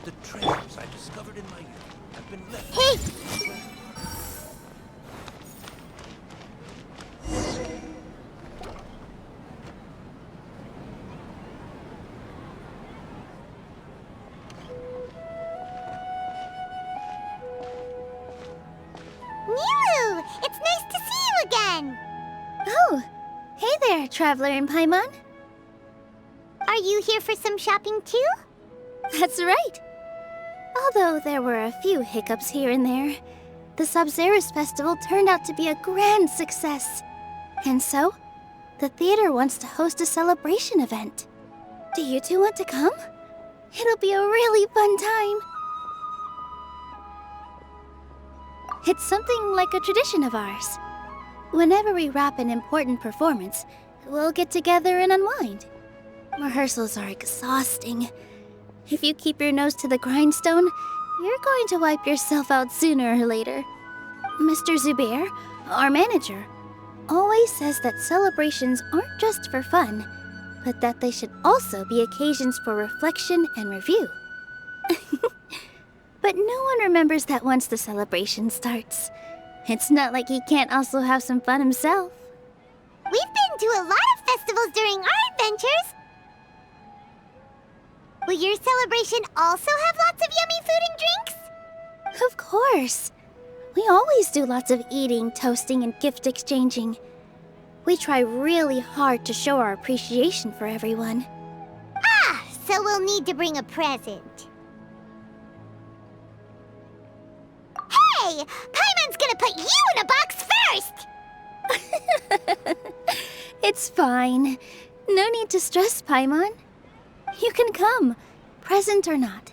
that the treasures I discovered in my youth have been left. Hey! Nilou! It's nice to see you again! Oh, hey there, Traveler in Paimon. Are you here for some shopping too? That's right. Although there were a few hiccups here and there, the Sub-Zerus Festival turned out to be a grand success. And so, the theater wants to host a celebration event. Do you two want to come? It'll be a really fun time. It's something like a tradition of ours. Whenever we wrap an important performance, we'll get together and unwind. Rehearsals are exhausting. If you keep your nose to the grindstone, you're going to wipe yourself out sooner or later. Mr. Zubair, our manager, always says that celebrations aren't just for fun, but that they should also be occasions for reflection and review. But no one remembers that once the celebration starts. It's not like he can't also have some fun himself. We've been to a lot of festivals during our adventures. Will your celebration also have lots of yummy food and drinks? Of course. We always do lots of eating, toasting, and gift exchanging. We try really hard to show our appreciation for everyone. Ah, so we'll need to bring a present. Hey! Paimon's gonna put you in a box first! It's fine. No need to stress, Paimon. You can come, present or not.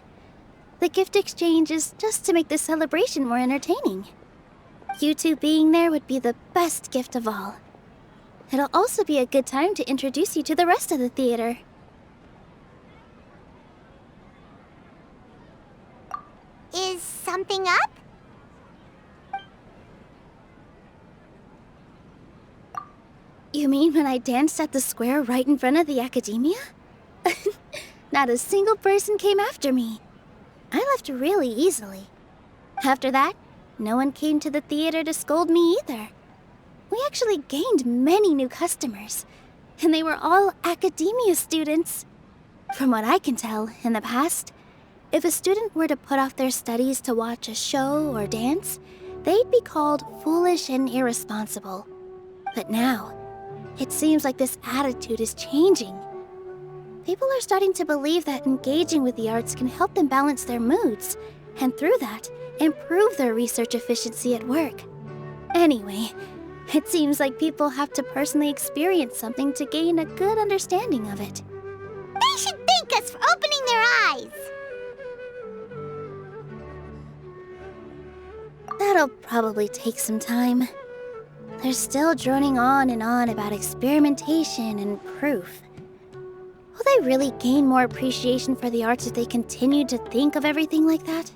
The gift exchange is just to make the celebration more entertaining. You two being there would be the best gift of all. It'll also be a good time to introduce you to the rest of the theater. Is something up? You mean when I danced at the square right in front of the academia? Not a single person came after me. I left really easily. After that, no one came to the theater to scold me either. We actually gained many new customers, and they were all academia students. From what I can tell, in the past, if a student were to put off their studies to watch a show or dance, they'd be called foolish and irresponsible. But now, it seems like this attitude is changing. People are starting to believe that engaging with the arts can help them balance their moods, and through that, improve their research efficiency at work. Anyway, it seems like people have to personally experience something to gain a good understanding of it. They should thank us for opening their eyes! That'll probably take some time. They're still droning on and on about experimentation and proof. Will they really gain more appreciation for the arts if they continue to think of everything like that?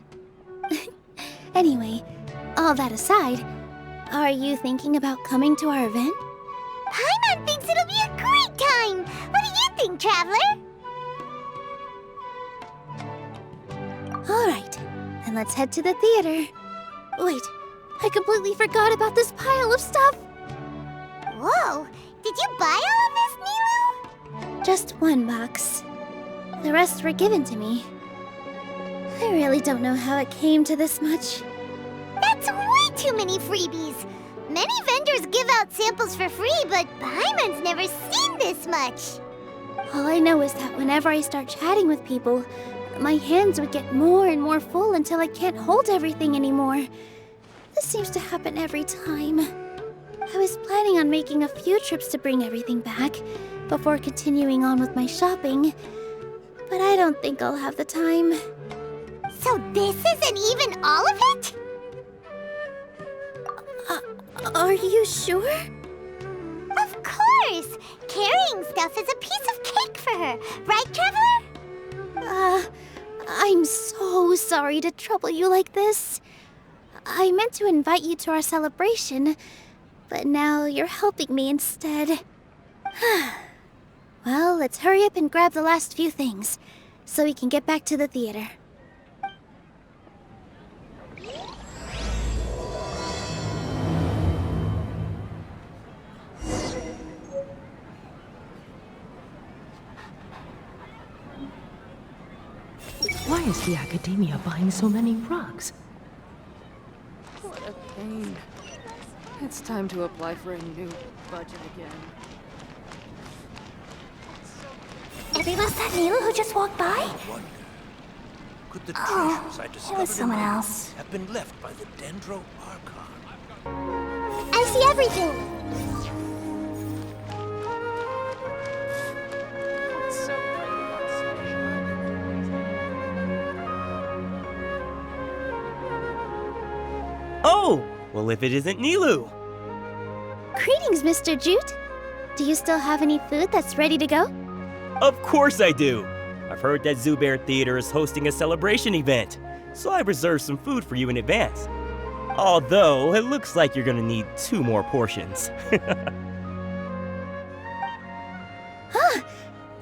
Anyway, all that aside, are you thinking about coming to our event? Paimon thinks it'll be a great time! What do you think, Traveler? Alright, then let's head to the theater. Wait, I completely forgot about this pile of stuff! Whoa! Did you buy all of this, Nilou? Just one box. The rest were given to me. I really don't know how it came to this much. That's way too many freebies! Many vendors give out samples for free, but Paimon's never seen this much! All I know is that whenever I start chatting with people, my hands would get more and more full until I can't hold everything anymore. This seems to happen every time. I was planning on making a few trips to bring everything back before continuing on with my shopping, but I don't think I'll have the time. So this isn't even all of it? Are you sure? Of course! Carrying stuff is a piece of cake for her, right, Traveler? I'm so sorry to trouble you like this. I meant to invite you to our celebration, but now you're helping me instead. Well, let's hurry up and grab the last few things, so we can get back to the theater. Why is the Academia buying so many rugs? What a pain. It's time to apply for a new budget again. Was that Nilou who just walked by? I wonder, could the treasures I It discovered was someone in my else. youth have been left by the Dendro Archon? I see everything. What's so great about Oh! Well, if it isn't Nilou! Greetings, Mr. Jute. Do you still have any food that's ready to go? Of course I do! I've heard that Zubair Theater is hosting a celebration event, so I reserved some food for you in advance. Although, it looks like you're gonna need 2 more portions.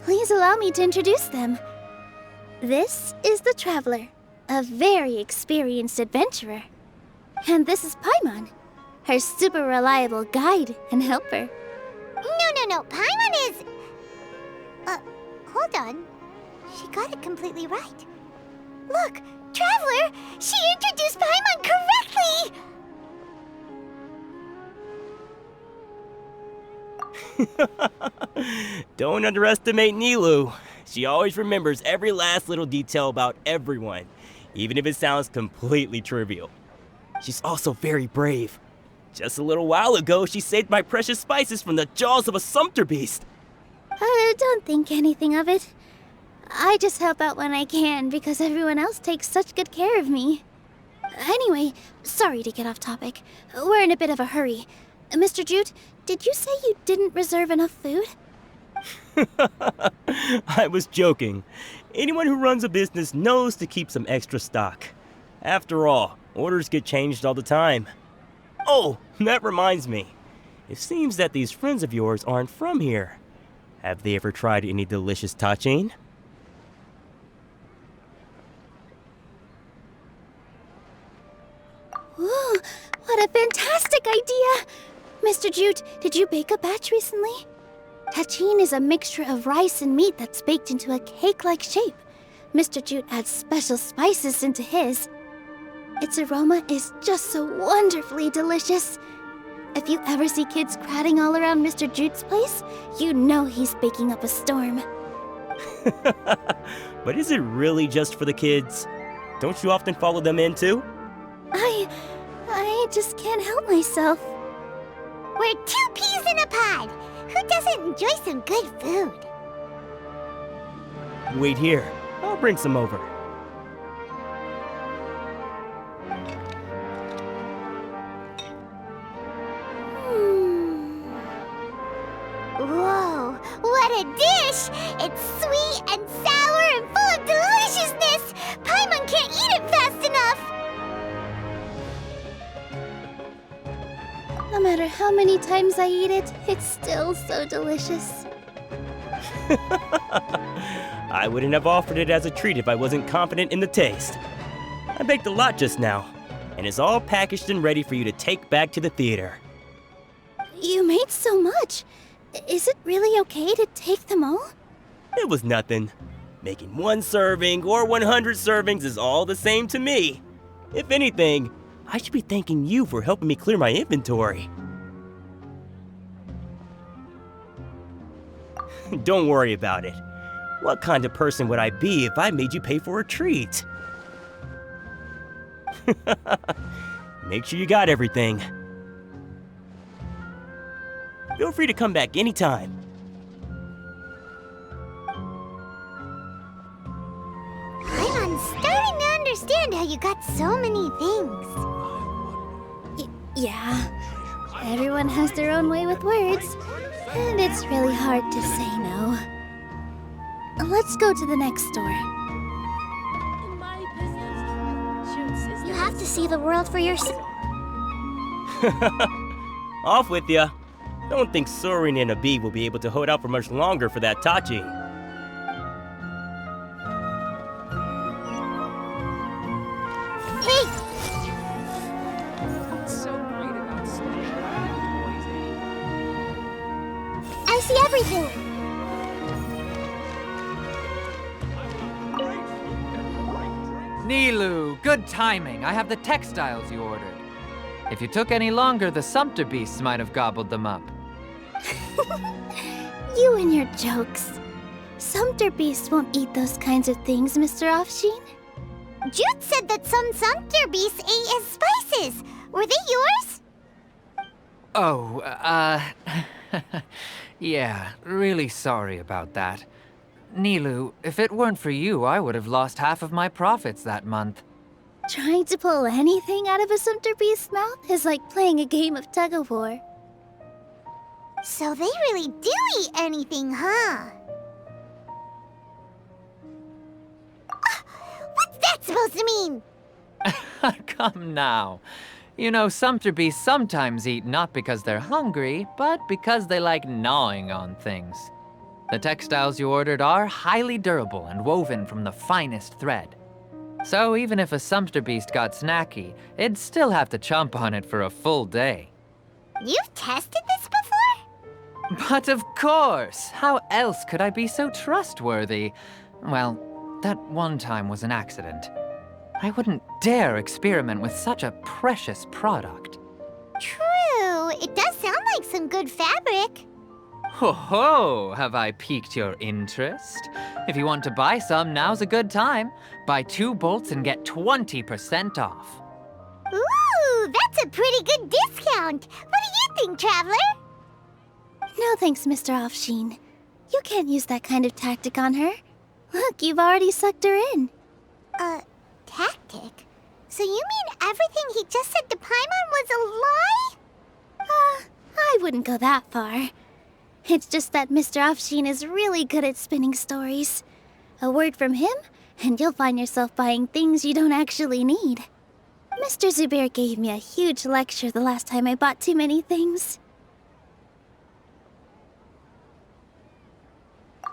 Please allow me to introduce them. This is the Traveler, a very experienced adventurer. And this is Paimon, her super reliable guide and helper. No. Paimon is... hold on. She got it completely right. Look, Traveler! She introduced Paimon correctly! Don't underestimate Nilou. She always remembers every last little detail about everyone, even if it sounds completely trivial. She's also very brave. Just a little while ago, she saved my precious spices from the jaws of a sumpter beast. Don't think anything of it. I just help out when I can because everyone else takes such good care of me. Anyway, sorry to get off topic. We're in a bit of a hurry. Mr. Jute, did you say you didn't reserve enough food? I was joking. Anyone who runs a business knows to keep some extra stock. After all, orders get changed all the time. Oh, that reminds me. It seems that these friends of yours aren't from here. Have they ever tried any delicious tachin? Ooh, what a fantastic idea! Mr. Jute, did you bake a batch recently? Tachin is a mixture of rice and meat that's baked into a cake-like shape. Mr. Jute adds special spices into his. Its aroma is just so wonderfully delicious. If you ever see kids crowding all around Mr. Jute's place, you know he's baking up a storm. But is it really just for the kids? Don't you often follow them in too? I just can't help myself. We're 2 peas in a pod. Who doesn't enjoy some good food? Wait here. I'll bring some over. Whoa, what a dish! It's sweet and sour and full of deliciousness! Paimon can't eat it fast enough! No matter how many times I eat it, it's still so delicious. I wouldn't have offered it as a treat if I wasn't confident in the taste. I baked a lot just now, and it's all packaged and ready for you to take back to the theater. You made so much. Is it really okay to take them all? It was nothing. Making 1 serving or 100 servings is all the same to me. If anything, I should be thanking you for helping me clear my inventory. Don't worry about it. What kind of person would I be if I made you pay for a treat? Make sure you got everything. Feel free to come back anytime. Paimon's starting to understand how you got so many things. Yeah. Everyone has their own way with words, and it's really hard to say no. Let's go to the next store. You have to see the world for yourself. Off with ya. Don't think Sorin and Abi will be able to hold out for much longer for that Tachi. Hey! What's so great about boys, I see everything! Nilou, good timing. I have the textiles you ordered. If you took any longer, the sumpter beasts might have gobbled them up. You and your jokes. Sumpter beasts won't eat those kinds of things, Mr. Offsheen. Jude said that some Sumpter beasts ate his spices. Were they yours? Oh, yeah, really sorry about that. Nilou, if it weren't for you, I would have lost half of my profits that month. Trying to pull anything out of a Sumpter beast's mouth is like playing a game of tug-of-war. So they really do eat anything, huh? What's that supposed to mean? Come now. You know, sumpter beasts sometimes eat not because they're hungry, but because they like gnawing on things. The textiles you ordered are highly durable and woven from the finest thread. So even if a sumpter beast got snacky, it'd still have to chomp on it for a full day. You've tested this before? But of course! How else could I be so trustworthy? Well, that one time was an accident. I wouldn't dare experiment with such a precious product. True. It does sound like some good fabric. Ho ho! Have I piqued your interest? If you want to buy some, now's a good time. Buy 2 bolts and get 20% off. Ooh, that's a pretty good discount. What do you think, Traveler? No thanks, Mr. Offsheen. You can't use that kind of tactic on her. Look, you've already sucked her in. Tactic? So you mean everything he just said to Paimon was a lie? I wouldn't go that far. It's just that Mr. Offsheen is really good at spinning stories. A word from him, and you'll find yourself buying things you don't actually need. Mr. Zubair gave me a huge lecture the last time I bought too many things.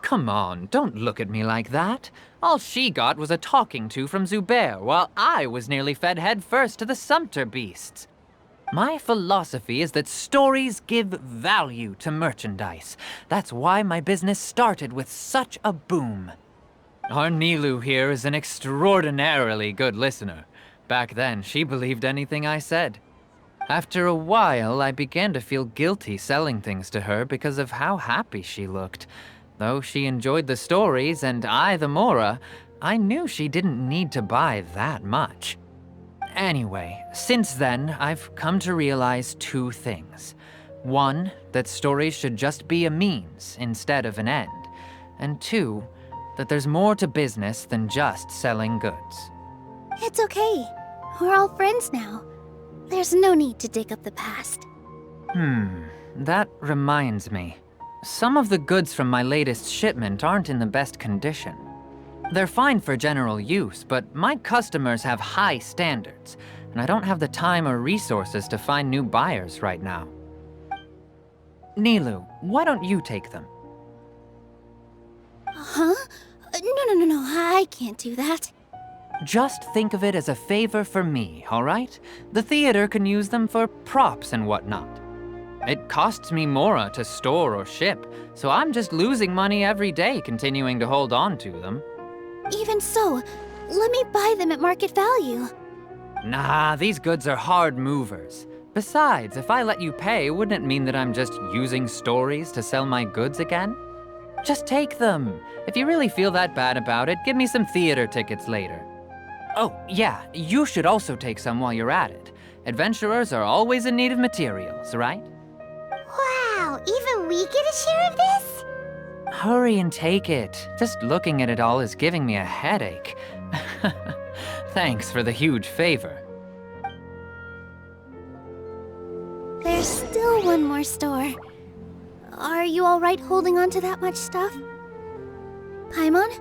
Come on, don't look at me like that. All she got was a talking to from Zubair, while I was nearly fed head first to the sumpter beasts. My philosophy is that stories give value to merchandise. That's why my business started with such a boom. Our Nilou here is an extraordinarily good listener. Back then, she believed anything I said. After a while, I began to feel guilty selling things to her because of how happy she looked. Though she enjoyed the stories and I the Mora, I knew she didn't need to buy that much. Anyway, since then, I've come to realize 2 things. 1, that stories should just be a means instead of an end. And 2, that there's more to business than just selling goods. It's okay. We're all friends now. There's no need to dig up the past. That reminds me. Some of the goods from my latest shipment aren't in the best condition. They're fine for general use, but my customers have high standards, and I don't have the time or resources to find new buyers right now. Nilou, why don't you take them? Huh? No, I can't do that. Just think of it as a favor for me, all right? The theater can use them for props and whatnot. It costs me Mora to store or ship, so I'm just losing money every day continuing to hold on to them. Even so, let me buy them at market value. Nah, these goods are hard movers. Besides, if I let you pay, wouldn't it mean that I'm just using stories to sell my goods again? Just take them. If you really feel that bad about it, give me some theater tickets later. Oh, yeah, you should also take some while you're at it. Adventurers are always in need of materials, right? Wow, even we get a share of this? Hurry and take it. Just looking at it all is giving me a headache. Thanks for the huge favor. There's still one more store. Are you all right holding on to that much stuff? Paimon,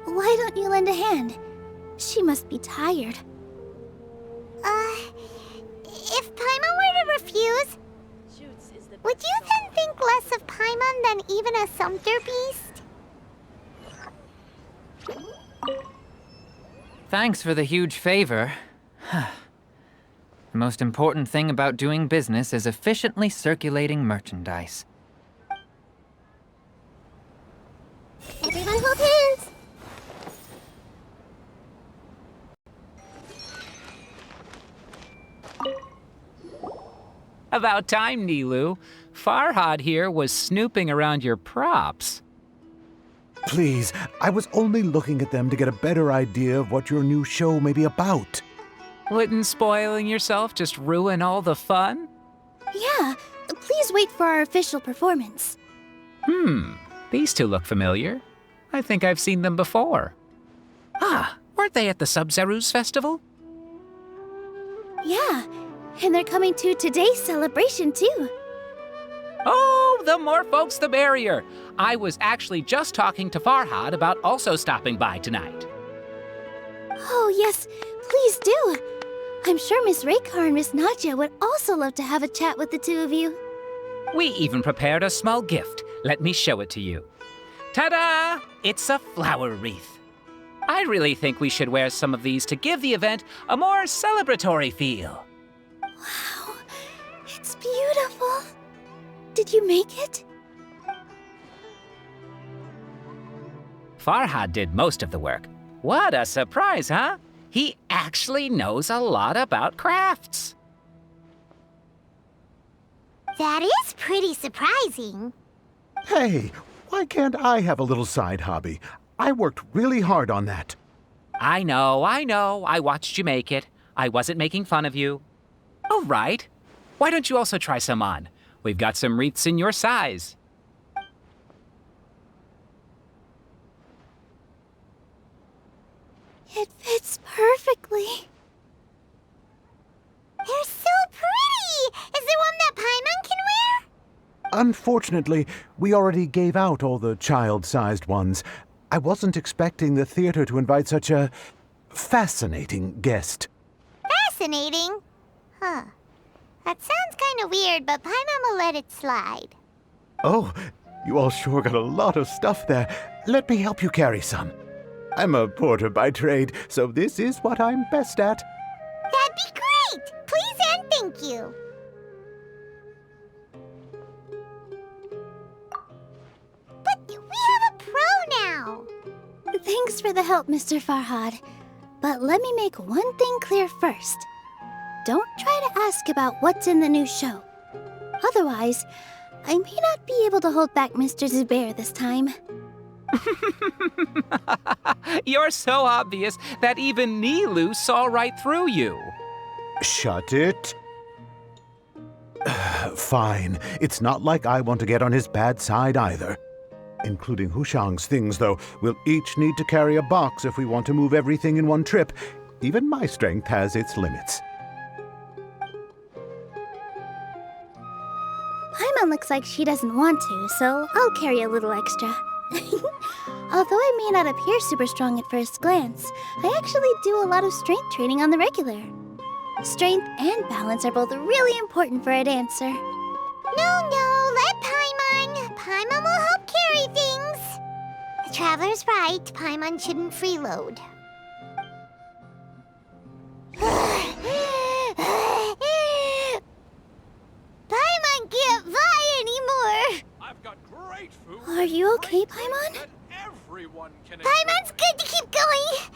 why don't you lend a hand? She must be tired. If Paimon were to refuse, would you then think less of Paimon than even a Sumpter beast? Thanks for the huge favor. The most important thing about doing business is efficiently circulating merchandise. Everyone hold hands! About time, Nilou. Farhad here was snooping around your props. Please, I was only looking at them to get a better idea of what your new show may be about. Wouldn't spoiling yourself just ruin all the fun? Yeah, please wait for our official performance. These two look familiar. I think I've seen them before. Ah, weren't they at the Sub-Zerus festival? Yeah, and they're coming to today's celebration too. Oh, the more folks the merrier. I was actually just talking to Farhad about also stopping by tonight. Oh yes, please do. I'm sure Miss Raykar and Miss Nadja would also love to have a chat with the two of you. We even prepared a small gift. Let me show it to you. Ta-da! It's a flower wreath. I really think we should wear some of these to give the event a more celebratory feel. Wow, it's beautiful. Did you make it? Farhad did most of the work. What a surprise, huh? He actually knows a lot about crafts. That is pretty surprising. Hey, why can't I have a little side hobby? I worked really hard on that. I know. I watched you make it. I wasn't making fun of you. All right. Why don't you also try some on? We've got some wreaths in your size. It fits perfectly. They're so pretty! Is there one that Paimon can wear? Unfortunately, we already gave out all the child-sized ones. I wasn't expecting the theater to invite such a fascinating guest. Fascinating? Huh. That sounds kind of weird, but Paimon will let it slide. Oh, you all sure got a lot of stuff there. Let me help you carry some. I'm a porter by trade, so this is what I'm best at. That'd be great! Please and thank you. But we have a pro now. Thanks for the help, Mr. Farhad. But let me make one thing clear first. Don't try to ask about what's in the new show. Otherwise, I may not be able to hold back Mr. Zubair this time. You're so obvious that even Nilou saw right through you. Shut it. Fine. It's not like I want to get on his bad side either. Including Hushang's things, though. We'll each need to carry a box if we want to move everything in one trip. Even my strength has its limits. Paimon looks like she doesn't want to, so I'll carry a little extra. Although I may not appear super strong at first glance, I actually do a lot of strength training on the regular. Strength and balance are both really important for a dancer. No, let Paimon. Paimon will help carry things. The Traveler's right. Paimon shouldn't freeload. Paimon can't fly anymore. I've got great food. Are you okay, Paimon? that everyone can Paimon's good to keep going.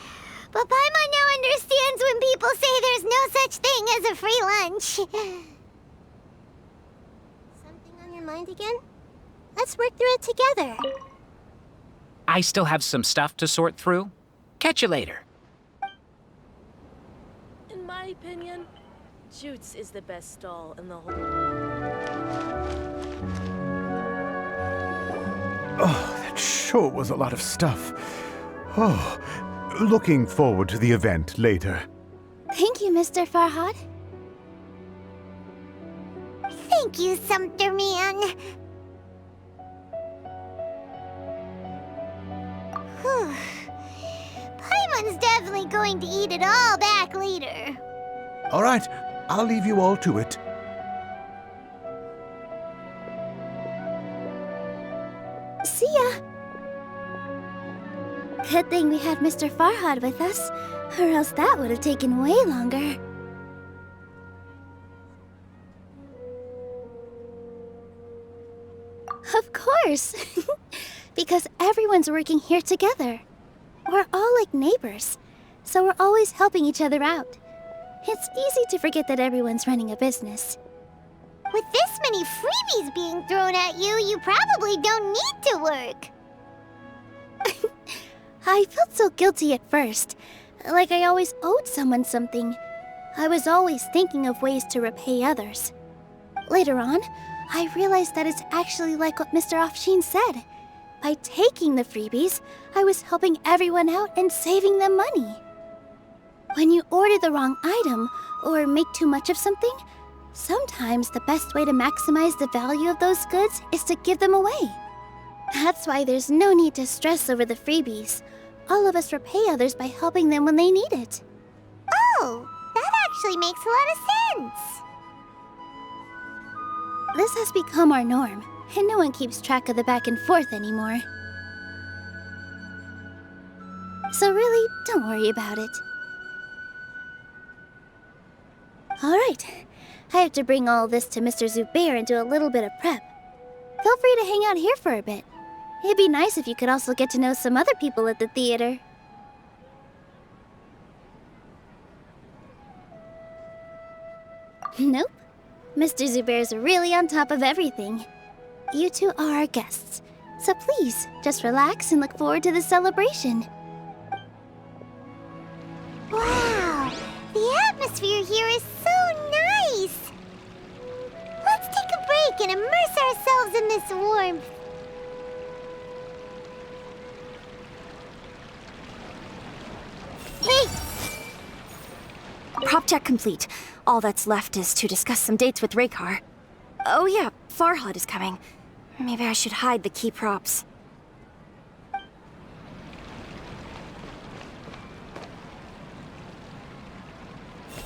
But Paimon now understands when people say there's no such thing as a free lunch. Something on your mind again? Let's work through it together. I still have some stuff to sort through. Catch you later. In my opinion, Jutes is the best stall in the whole... Oh, that sure was a lot of stuff. Oh, looking forward to the event later. Thank you, Mr. Farhad. Thank you, Sumpter Man. Whew. Paimon's definitely going to eat it all back later. All right, I'll leave you all to it. See ya! Good thing we had Mr. Farhad with us, or else that would have taken way longer. Of course! Because everyone's working here together. We're all like neighbors, so we're always helping each other out. It's easy to forget that everyone's running a business. With this many freebies being thrown at you, you probably don't need to work. I felt so guilty at first, like I always owed someone something. I was always thinking of ways to repay others. Later on, I realized that it's actually like what Mr. Offsheen said. By taking the freebies, I was helping everyone out and saving them money. When you order the wrong item or make too much of something, sometimes the best way to maximize the value of those goods is to give them away. That's why there's no need to stress over the freebies. All of us repay others by helping them when they need it. Oh, that actually makes a lot of sense. This has become our norm, and no one keeps track of the back and forth anymore. So really, don't worry about it. Alright, I have to bring all this to Mr. Zubair and do a little bit of prep. Feel free to hang out here for a bit. It'd be nice if you could also get to know some other people at the theater. Nope. Mr. Zubair's really on top of everything. You two are our guests, so please, just relax and look forward to the celebration. Wow, the atmosphere here is so nice. Let's take a break and immerse ourselves in this warmth. Hey! Prop check complete. All that's left is to discuss some dates with Raykar. Oh yeah, Farhad is coming. Maybe I should hide the key props.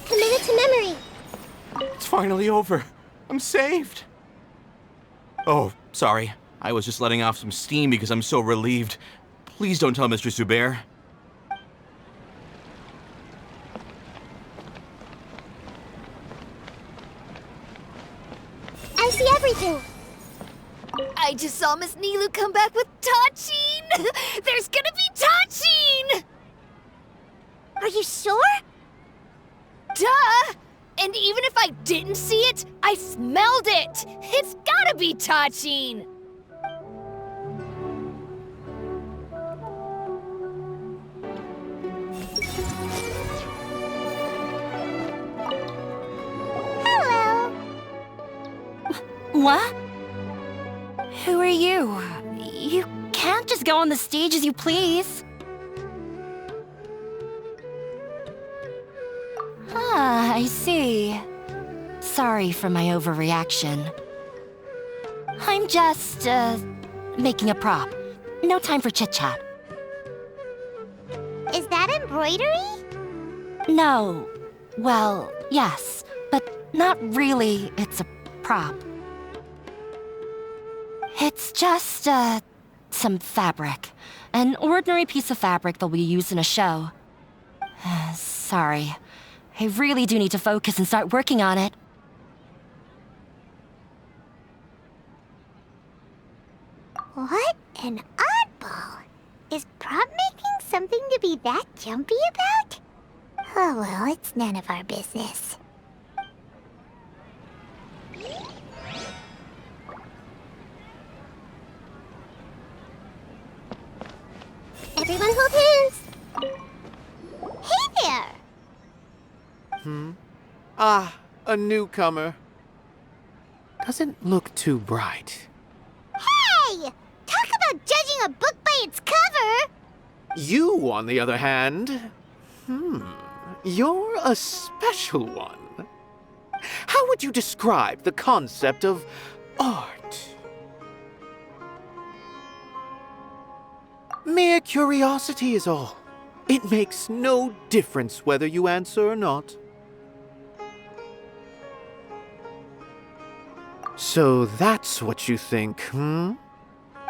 Commit it to memory. It's finally over. I'm saved. Oh, sorry. I was just letting off some steam because I'm so relieved. Please don't tell Mr. Zubair. I see everything. I just saw Miss Nilou come back with Tachin! There's gonna be Tachin! Are you sure? Duh! And even if I didn't see it, I smelled it! It's gotta be Tachin! Hello. What? Who are you? You can't just go on the stage as you please. Ah, I see. Sorry for my overreaction. I'm just, making a prop. No time for chit-chat. Is that embroidery? No. Well, yes, but not really. It's a prop. It's just, some fabric. An ordinary piece of fabric that we use in a show. Sorry. I really do need to focus and start working on it. What an oddball. Is prop making something to be that jumpy about? Oh well, it's none of our business. Everyone hold hands! Hey there! Ah, a newcomer. Doesn't look too bright. Hey! Talk about judging a book by its cover! You, on the other hand, you're a special one. How would you describe the concept of art? Mere curiosity is all. It makes no difference whether you answer or not. So that's what you think,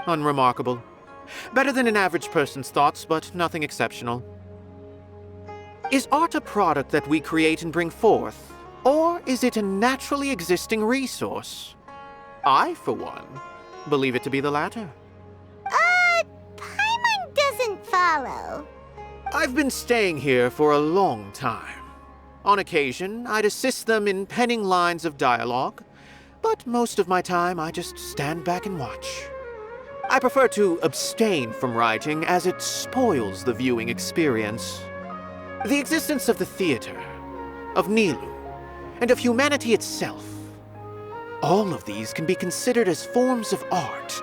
Unremarkable. Better than an average person's thoughts, but nothing exceptional. Is art a product that we create and bring forth, or is it a naturally existing resource? I, for one, believe it to be the latter. Paimon doesn't follow. I've been staying here for a long time. On occasion, I'd assist them in penning lines of dialogue, But most of my time, I just stand back and watch. I prefer to abstain from writing as it spoils the viewing experience. The existence of the theater, of Nilou, and of humanity itself. All of these can be considered as forms of art.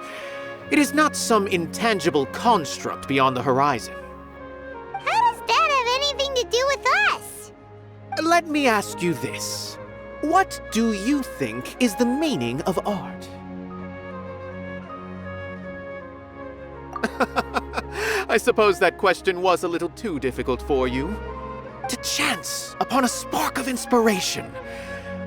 It is not some intangible construct beyond the horizon. How does that have anything to do with us? Let me ask you this. What do you think is the meaning of art? I suppose that question was a little too difficult for you. To chance upon a spark of inspiration.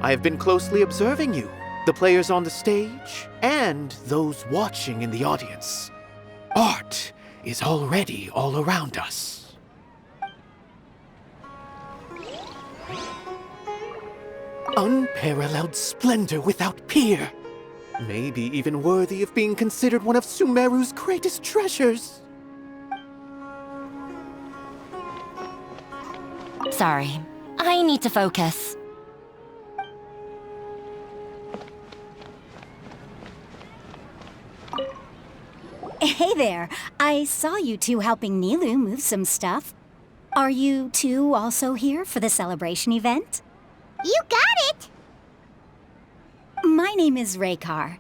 I have been closely observing you, the players on the stage, and those watching in the audience. Art is already all around us. Unparalleled splendor without peer. Maybe even worthy of being considered one of Sumeru's greatest treasures. Sorry, I need to focus. Hey there, I saw you two helping Nilou move some stuff. Are you two also here for the celebration event? You got it! My name is Raykar.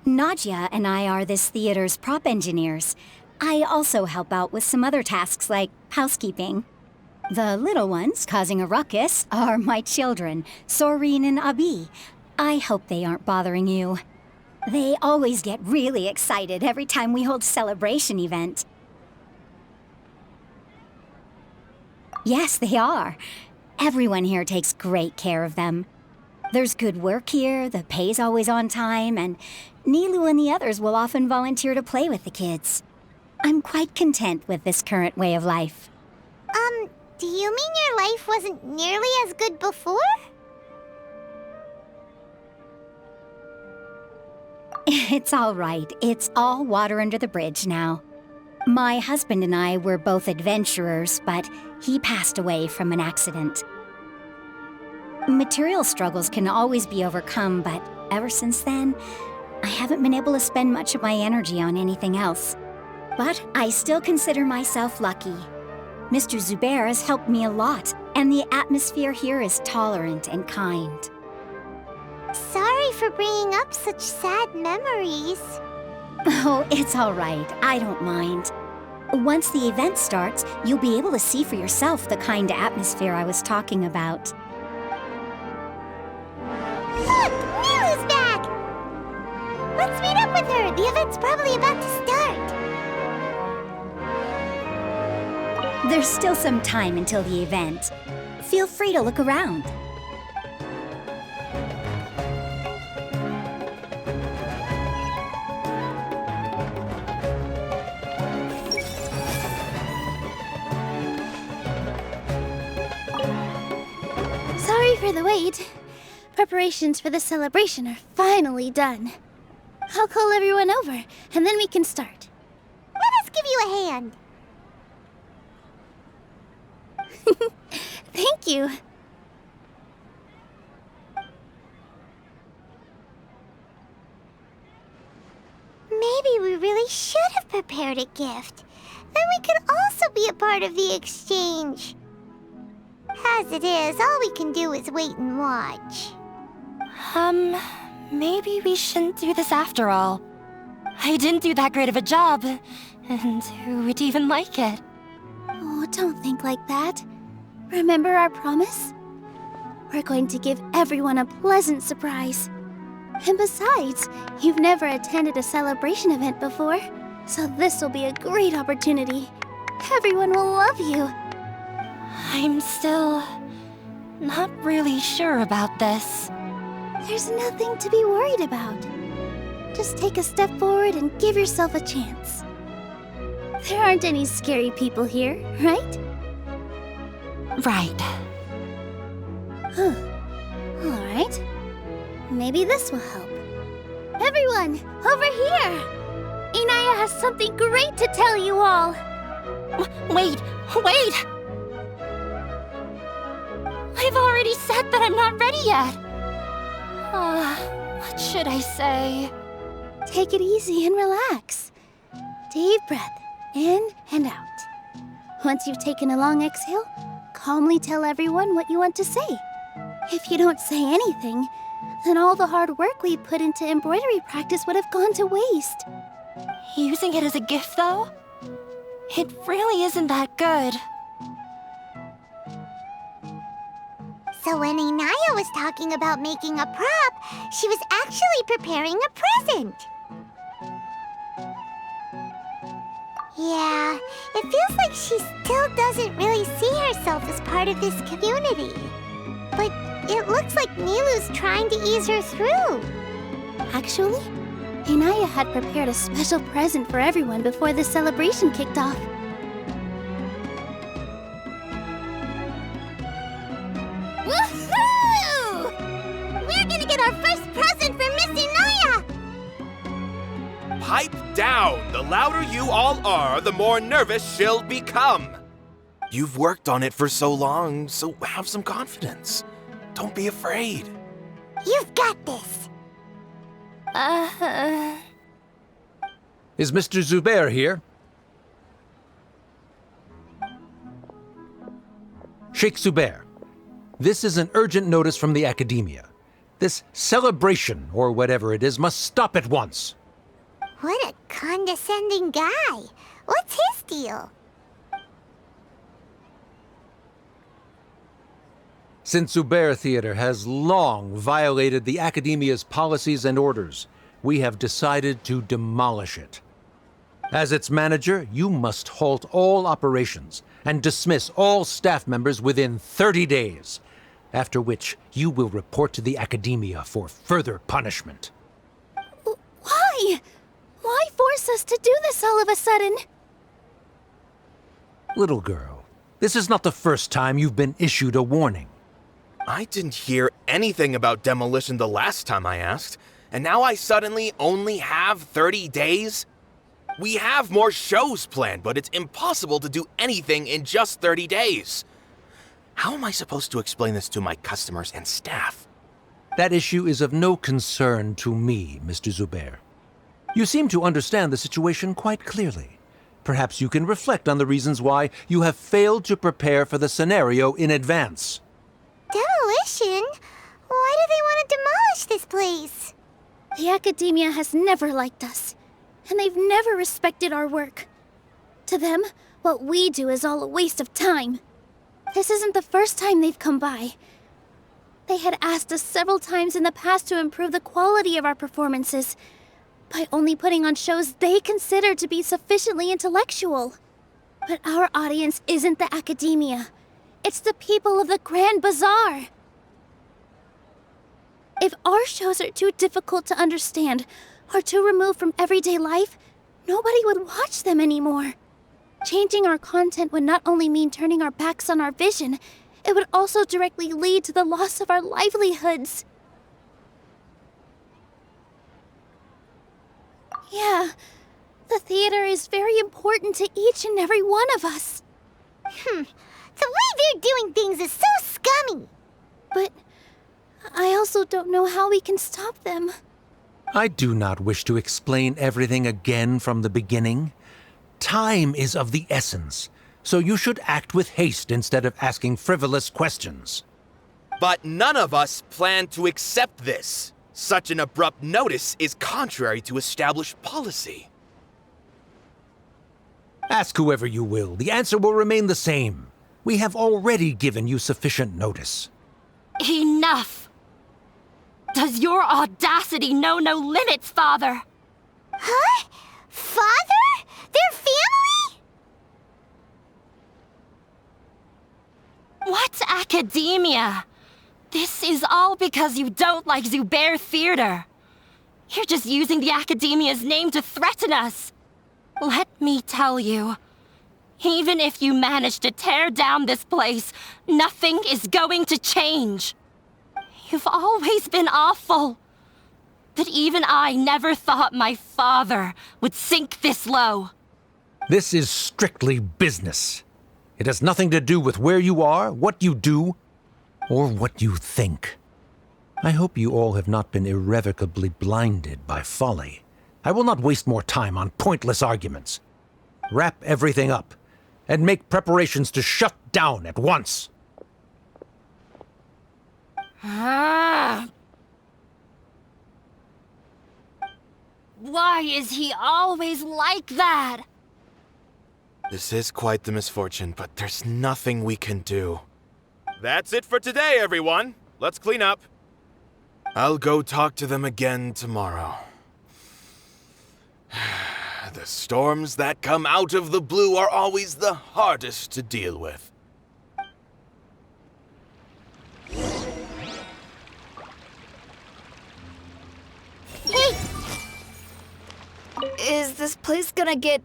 Nadia and I are this theater's prop engineers. I also help out with some other tasks like housekeeping. The little ones causing a ruckus are my children, Soreen and Abi. I hope they aren't bothering you. They always get really excited every time we hold a celebration event. Yes, they are. Everyone here takes great care of them. There's good work here, the pay's always on time, and Nilou and the others will often volunteer to play with the kids. I'm quite content with this current way of life. Do you mean your life wasn't nearly as good before? It's all right. It's all water under the bridge now. My husband and I were both adventurers, but he passed away from an accident. Material struggles can always be overcome, but ever since then, I haven't been able to spend much of my energy on anything else. But I still consider myself lucky. Mr. Zubair has helped me a lot, and the atmosphere here is tolerant and kind. Sorry for bringing up such sad memories. Oh, it's all right. I don't mind. Once the event starts, you'll be able to see for yourself the kind of atmosphere I was talking about. Look! Nilou's back! Let's meet up with her. The event's probably about to start. There's still some time until the event. Feel free to look around. Sorry for the wait. Preparations for the celebration are finally done. I'll call everyone over, and then we can start. Let us give you a hand. Thank you. Maybe we really should have prepared a gift. Then we could also be a part of the exchange. As it is, all we can do is wait and watch. Maybe we shouldn't do this after all. I didn't do that great of a job, and who would even like it? Oh, don't think like that. Remember our promise? We're going to give everyone a pleasant surprise. And besides, you've never attended a celebration event before, so this will be a great opportunity. Everyone will love you. I'm still not really sure about this. There's nothing to be worried about. Just take a step forward and give yourself a chance. There aren't any scary people here, right? Right. Huh. All right. Maybe this will help. Everyone, over here! Inaya has something great to tell you all. Wait! I've already said that I'm not ready yet. What should I say? Take it easy and relax. Deep breath, in and out. Once you've taken a long exhale, calmly tell everyone what you want to say. If you don't say anything, then all the hard work we put into embroidery practice would have gone to waste. Using it as a gift, though? It really isn't that good. So when Inaya was talking about making a prop, she was actually preparing a present. Yeah, it feels like she still doesn't really see herself as part of this community. But it looks like Nilou's trying to ease her through. Actually, Inaya had prepared a special present for everyone before the celebration kicked off. Woohoo! We're gonna get our first present from Miss Inaya! Pipe down! The louder you all are, the more nervous she'll become. You've worked on it for so long, so have some confidence. Don't be afraid. You've got this. Is Mr. Zubair here? Sheikh Zubair, this is an urgent notice from the Academia. This celebration, or whatever it is, must stop at once. What a condescending guy. What's his deal? Since Zubair Theater has long violated the Academia's policies and orders, we have decided to demolish it. As its manager, you must halt all operations and dismiss all staff members within 30 days, after which you will report to the Academia for further punishment. Why? Why force us to do this all of a sudden? Little girl, this is not the first time you've been issued a warning. I didn't hear anything about demolition the last time I asked, and now I suddenly only have 30 days? We have more shows planned, but it's impossible to do anything in just 30 days. How am I supposed to explain this to my customers and staff? That issue is of no concern to me, Mr. Zubair. You seem to understand the situation quite clearly. Perhaps you can reflect on the reasons why you have failed to prepare for the scenario in advance. Demolition? Why do they want to demolish this place? The Academia has never liked us, and they've never respected our work. To them, what we do is all a waste of time. This isn't the first time they've come by. They had asked us several times in the past to improve the quality of our performances by only putting on shows they consider to be sufficiently intellectual. But our audience isn't the Academia. It's the people of the Grand Bazaar. If our shows are too difficult to understand or too removed from everyday life, nobody would watch them anymore. Changing our content would not only mean turning our backs on our vision, it would also directly lead to the loss of our livelihoods. Yeah, the theater is very important to each and every one of us. The way they're doing things is so scummy. But I also don't know how we can stop them. I do not wish to explain everything again from the beginning. Time is of the essence, so you should act with haste instead of asking frivolous questions. But none of us plan to accept this. Such an abrupt notice is contrary to established policy. Ask whoever you will, the answer will remain the same. We have already given you sufficient notice. Enough! Does your audacity know no limits, Father? Huh? Father? Their family? What academia? This is all because you don't like Zubair Theater. You're just using the Academia's name to threaten us. Let me tell you, even if you manage to tear down this place, nothing is going to change. You've always been awful. But even I never thought my father would sink this low. This is strictly business. It has nothing to do with where you are, what you do, or what you think. I hope you all have not been irrevocably blinded by folly. I will not waste more time on pointless arguments. Wrap everything up, and make preparations to shut down at once. Ah. Why is he always like that? This is quite the misfortune, but there's nothing we can do. That's it for today, everyone. Let's clean up. I'll go talk to them again tomorrow. The storms that come out of the blue are always the hardest to deal with. Is this place gonna get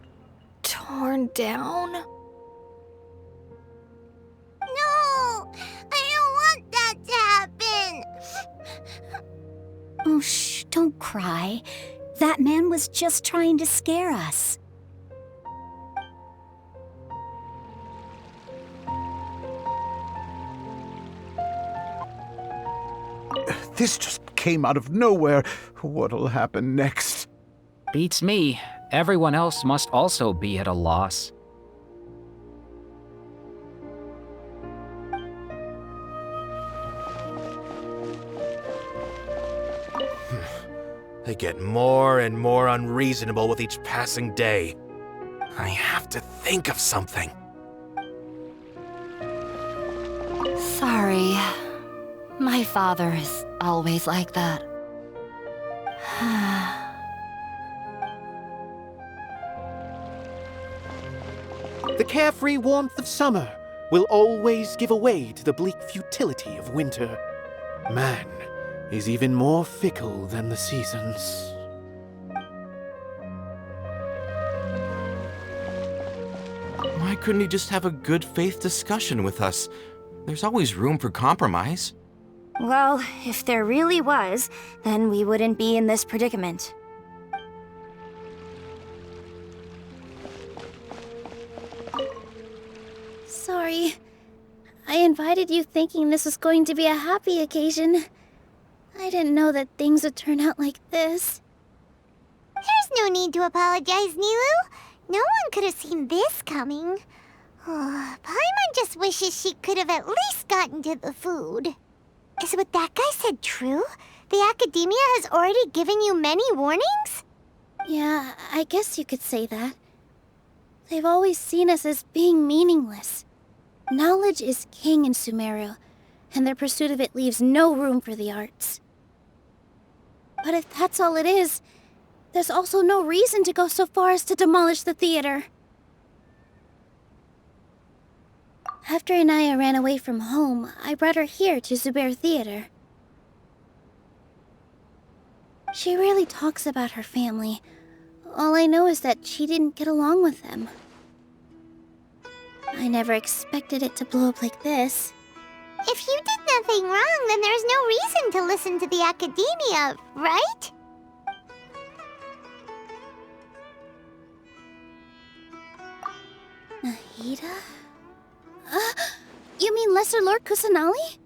torn down? No! I don't want that to happen! Oh, shh, don't cry. That man was just trying to scare us. This just came out of nowhere. What'll happen next? Beats me. Everyone else must also be at a loss. They get more and more unreasonable with each passing day. I have to think of something. Sorry. My father is always like that. The carefree warmth of summer will always give away to the bleak futility of winter. Man is even more fickle than the seasons. Why couldn't he just have a good faith discussion with us? There's always room for compromise. Well, if there really was, then we wouldn't be in this predicament. Sorry. I invited you thinking this was going to be a happy occasion. I didn't know that things would turn out like this. There's no need to apologize, Nilou. No one could have seen this coming. Paimon just wishes she could have at least gotten to the food. Is what that guy said true? The Academia has already given you many warnings? Yeah, I guess you could say that. They've always seen us as being meaningless. Knowledge is king in Sumeru, and their pursuit of it leaves no room for the arts. But if that's all it is, there's also no reason to go so far as to demolish the theater. After Inaya ran away from home, I brought her here to Zubair Theater. She rarely talks about her family. All I know is that she didn't get along with them. I never expected it to blow up like this. If you did nothing wrong, then there's no reason to listen to the Academia, right? Nahida? You mean Lesser Lord Kusanali?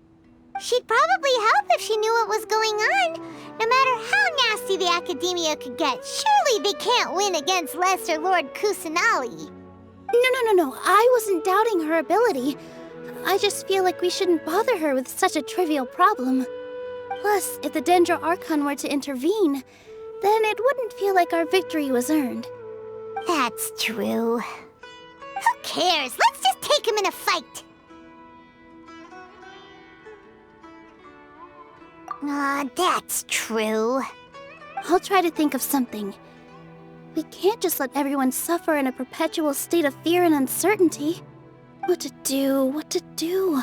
She'd probably help if she knew what was going on. No matter how nasty the Academia could get, surely they can't win against Lesser Lord Kusanali. No. I wasn't doubting her ability. I just feel like we shouldn't bother her with such a trivial problem. Plus, if the Dendro Archon were to intervene, then it wouldn't feel like our victory was earned. That's true. Who cares? Let's just take him in a fight. That's true. I'll try to think of something. We can't just let everyone suffer in a perpetual state of fear and uncertainty. What to do?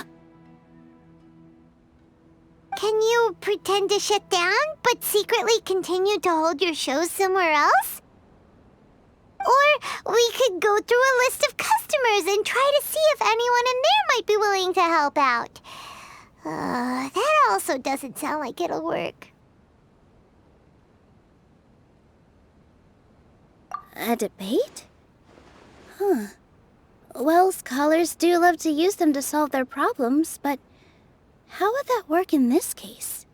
Can you pretend to shut down, but secretly continue to hold your shows somewhere else? Or we could go through a list of customers and try to see if anyone in there might be willing to help out. That also doesn't sound like it'll work. A debate? Huh. Well, scholars do love to use them to solve their problems, but how would that work in this case?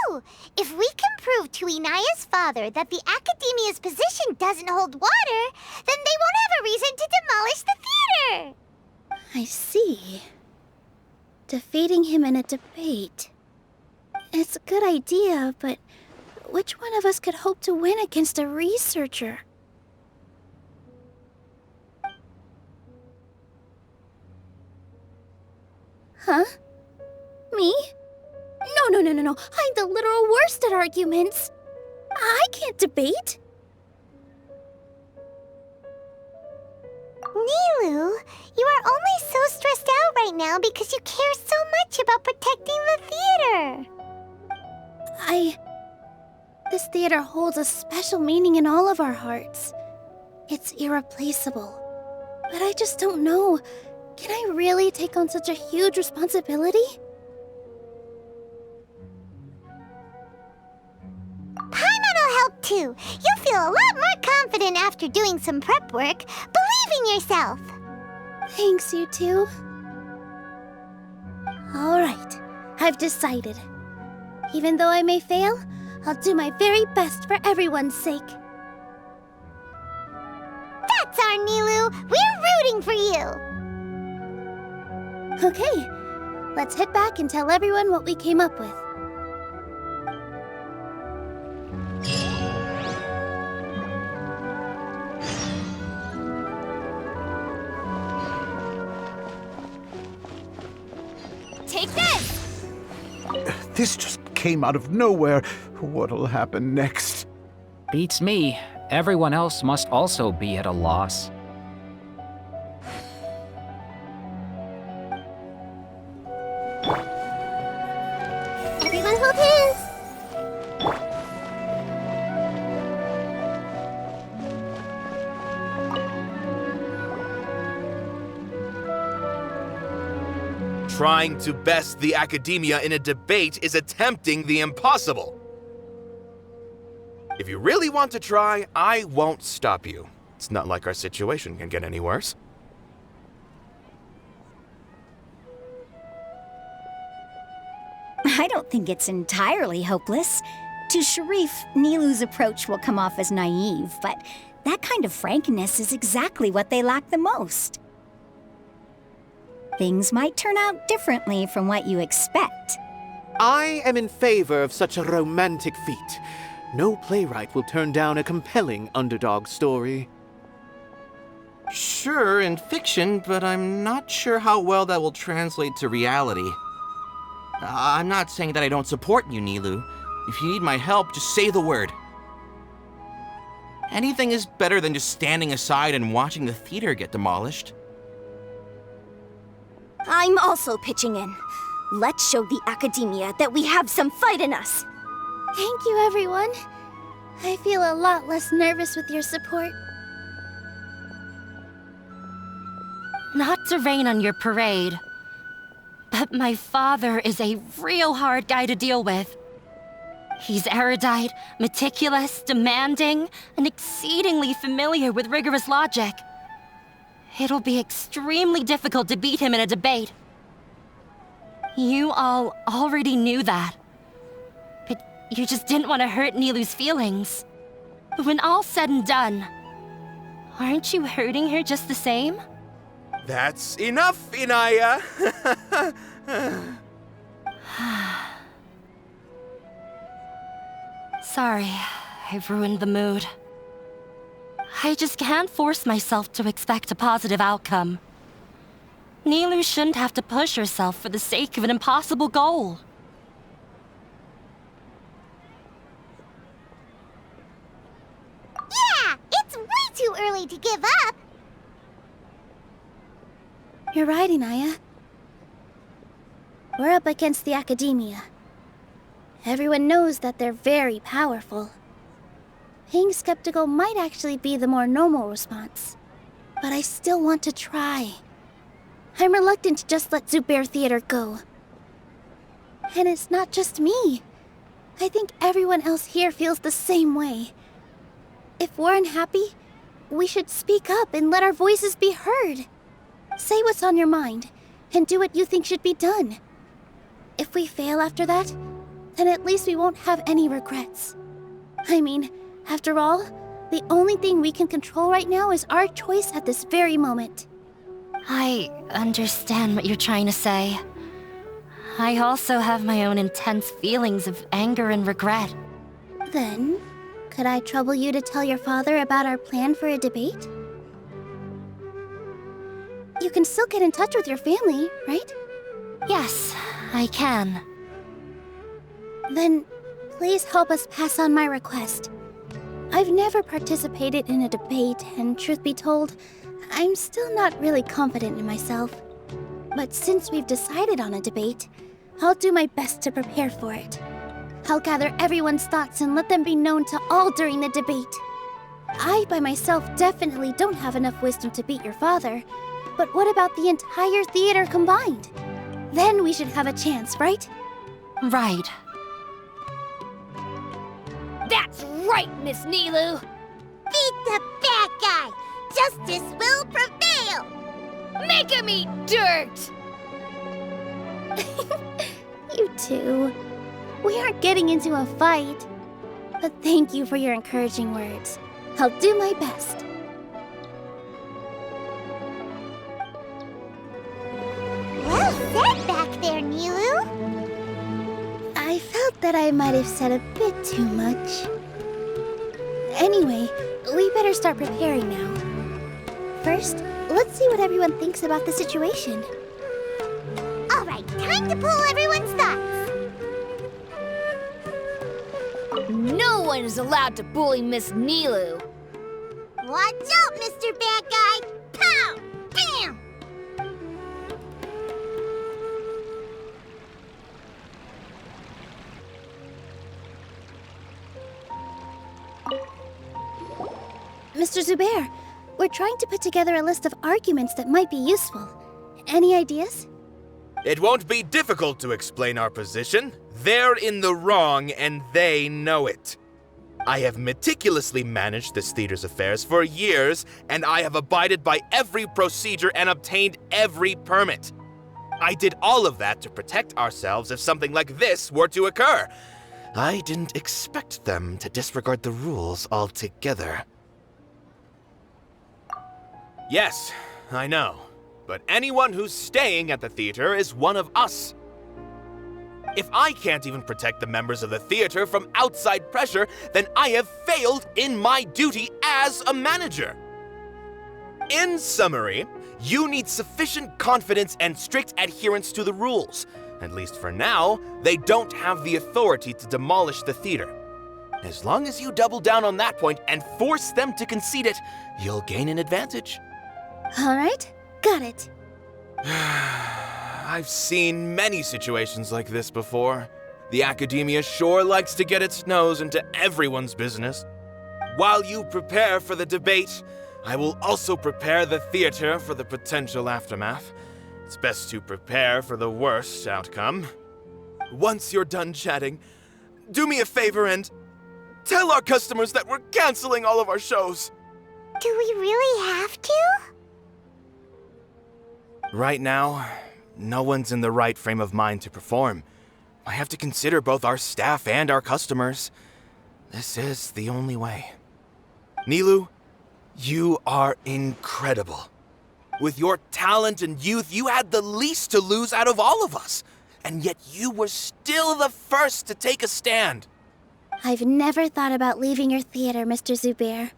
do. If we can prove to Inaya's father that the Academia's position doesn't hold water, then they won't have a reason to demolish the theater. I see. Defeating him in a debate. It's a good idea, but which one of us could hope to win against a researcher? Huh? Me? No. I'm the literal worst at arguments. I can't debate. Nilou, you are only so stressed out right now because you care so much about protecting the theater. This theater holds a special meaning in all of our hearts. It's irreplaceable. But I just don't know. Can I really take on such a huge responsibility? Paimon'll help too. You'll feel a lot more confident after doing some prep work. Believe in yourself. Thanks, you two. Alright, I've decided. Even though I may fail, I'll do my very best for everyone's sake. That's our Nilou. We're rooting for you. Okay, let's head back and tell everyone what we came up with. Take this! This just came out of nowhere. What'll happen next? Beats me. Everyone else must also be at a loss. Everyone hold hands! Trying to best the Academia in a debate is attempting the impossible. If you really want to try, I won't stop you. It's not like our situation can get any worse. I don't think it's entirely hopeless. To Sharif, Nilou's approach will come off as naive, but that kind of frankness is exactly what they lack the most. Things might turn out differently from what you expect. I am in favor of such a romantic feat. No playwright will turn down a compelling underdog story. Sure, in fiction, but I'm not sure how well that will translate to reality. I'm not saying that I don't support you, Nilou. If you need my help, just say the word. Anything is better than just standing aside and watching the theater get demolished. I'm also pitching in. Let's show the Academia that we have some fight in us. Thank you, everyone. I feel a lot less nervous with your support. Not to rain on your parade, but my father is a real hard guy to deal with. He's erudite, meticulous, demanding, and exceedingly familiar with rigorous logic. It'll be extremely difficult to beat him in a debate. You all already knew that. But you just didn't want to hurt Nilou's feelings. But when all's said and done, aren't you hurting her just the same? That's enough, Inaya! Sorry, I've ruined the mood. I just can't force myself to expect a positive outcome. Nilou shouldn't have to push herself for the sake of an impossible goal. Yeah, it's way too early to give up. You're right, Inaya. We're up against the Academia. Everyone knows that they're very powerful. Being skeptical might actually be the more normal response. But I still want to try. I'm reluctant to just let Zubair Theater go. And it's not just me. I think everyone else here feels the same way. If we're unhappy, we should speak up and let our voices be heard. Say what's on your mind, and do what you think should be done. If we fail after that, then at least we won't have any regrets. I mean, after all, the only thing we can control right now is our choice at this very moment. I understand what you're trying to say. I also have my own intense feelings of anger and regret. Then, could I trouble you to tell your father about our plan for a debate? You can still get in touch with your family, right? Yes, I can. Then, please help us pass on my request. I've never participated in a debate, and truth be told, I'm still not really confident in myself. But since we've decided on a debate, I'll do my best to prepare for it. I'll gather everyone's thoughts and let them be known to all during the debate. I, by myself, definitely don't have enough wisdom to beat your father, but what about the entire theater combined? Then we should have a chance, right? Right. That's right, Miss Nilou! Beat the bad guy! Justice will prevail! Make him eat dirt! You two. We aren't getting into a fight. But thank you for your encouraging words. I'll do my best. Well said back there, Nilou. I felt that I might have said a bit too much. Anyway, we better start preparing now. First, let's see what everyone thinks about the situation. All right, time to pull everyone's thoughts. No one is allowed to bully Miss Nilou. Watch out, Mr. Bad Guy! Pow! Bam! Mr. Zubair, we're trying to put together a list of arguments that might be useful. Any ideas? It won't be difficult to explain our position. They're in the wrong, and they know it. I have meticulously managed this theater's affairs for years, and I have abided by every procedure and obtained every permit. I did all of that to protect ourselves if something like this were to occur. I didn't expect them to disregard the rules altogether. Yes, I know. But anyone who's staying at the theater is one of us. If I can't even protect the members of the theater from outside pressure, then I have failed in my duty as a manager. In summary, you need sufficient confidence and strict adherence to the rules. At least for now, they don't have the authority to demolish the theater. As long as you double down on that point and force them to concede it, you'll gain an advantage. All right, got it. I've seen many situations like this before. The academia sure likes to get its nose into everyone's business. While you prepare for the debate, I will also prepare the theater for the potential aftermath. It's best to prepare for the worst outcome. Once you're done chatting, do me a favor and tell our customers that we're canceling all of our shows. Do we really have to? Right now, no one's in the right frame of mind to perform. I have to consider both our staff and our customers. This is the only way. Nilou, you are incredible. With your talent and youth, you had the least to lose out of all of us. And yet you were still the first to take a stand. I've never thought about leaving your theater, Mr. Zubair.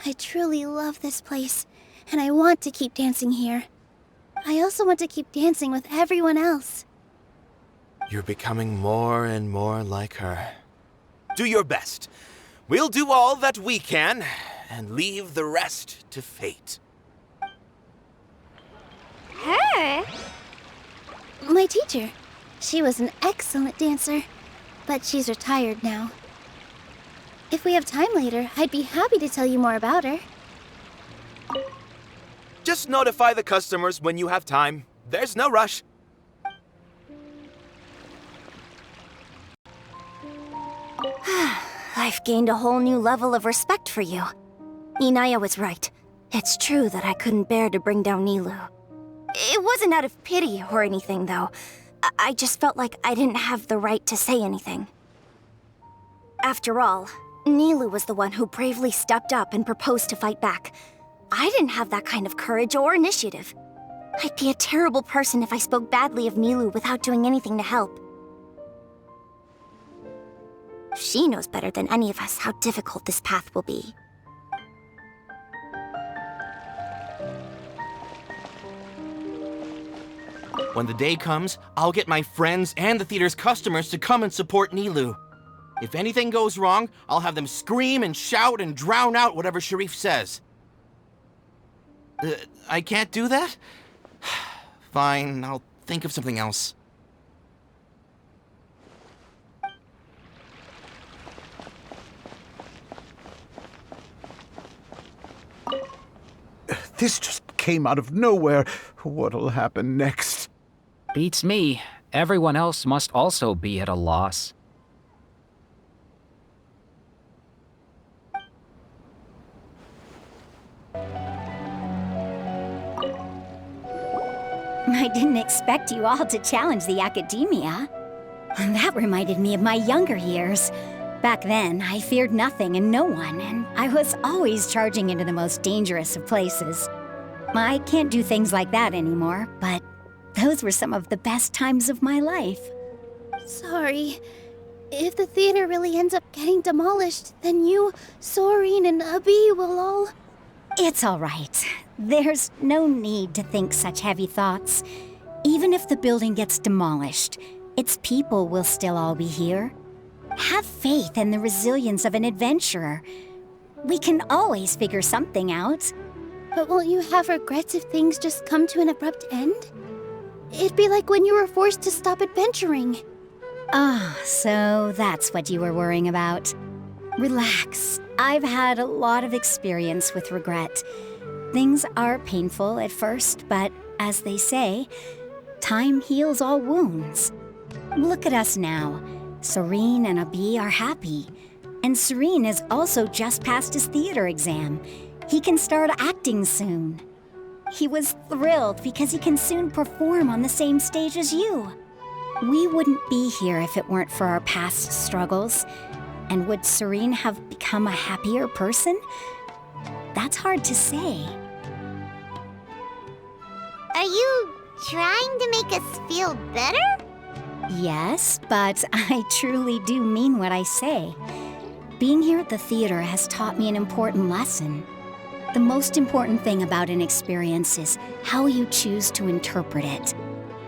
I truly love this place, and I want to keep dancing here. I also want to keep dancing with everyone else. You're becoming more and more like her. Do your best. We'll do all that we can, and leave the rest to fate. Her? My teacher. She was an excellent dancer, but she's retired now. If we have time later, I'd be happy to tell you more about her. Just notify the customers when you have time. There's no rush. I've gained a whole new level of respect for you. Inaya was right. It's true that I couldn't bear to bring down Nilou. It wasn't out of pity or anything, though. I just felt like I didn't have the right to say anything. After all, Nilou was the one who bravely stepped up and proposed to fight back. I didn't have that kind of courage or initiative. I'd be a terrible person if I spoke badly of Nilou without doing anything to help. She knows better than any of us how difficult this path will be. When the day comes, I'll get my friends and the theater's customers to come and support Nilou. If anything goes wrong, I'll have them scream and shout and drown out whatever Sharif says. I can't do that? Fine, I'll think of something else. This just came out of nowhere. What'll happen next? Beats me. Everyone else must also be at a loss. I didn't expect you all to challenge the academia. That reminded me of my younger years. Back then, I feared nothing and no one, and I was always charging into the most dangerous of places. I can't do things like that anymore, but those were some of the best times of my life. Sorry. If the theater really ends up getting demolished, then you, Soren, and Abi will all... It's all right. There's no need to think such heavy thoughts. Even if the building gets demolished, its people will still all be here. Have faith in the resilience of an adventurer. We can always figure something out. But won't you have regrets if things just come to an abrupt end? It'd be like when you were forced to stop adventuring. Ah, so that's what you were worrying about. Relax. I've had a lot of experience with regret. Things are painful at first, but as they say, time heals all wounds. Look at us now. Soren and Abi are happy. And Soren has also just passed his theater exam. He can start acting soon. He was thrilled because he can soon perform on the same stage as you. We wouldn't be here if it weren't for our past struggles. And would Soren have become a happier person? That's hard to say. Are you trying to make us feel better? Yes, but I truly do mean what I say. Being here at the theater has taught me an important lesson. The most important thing about an experience is how you choose to interpret it.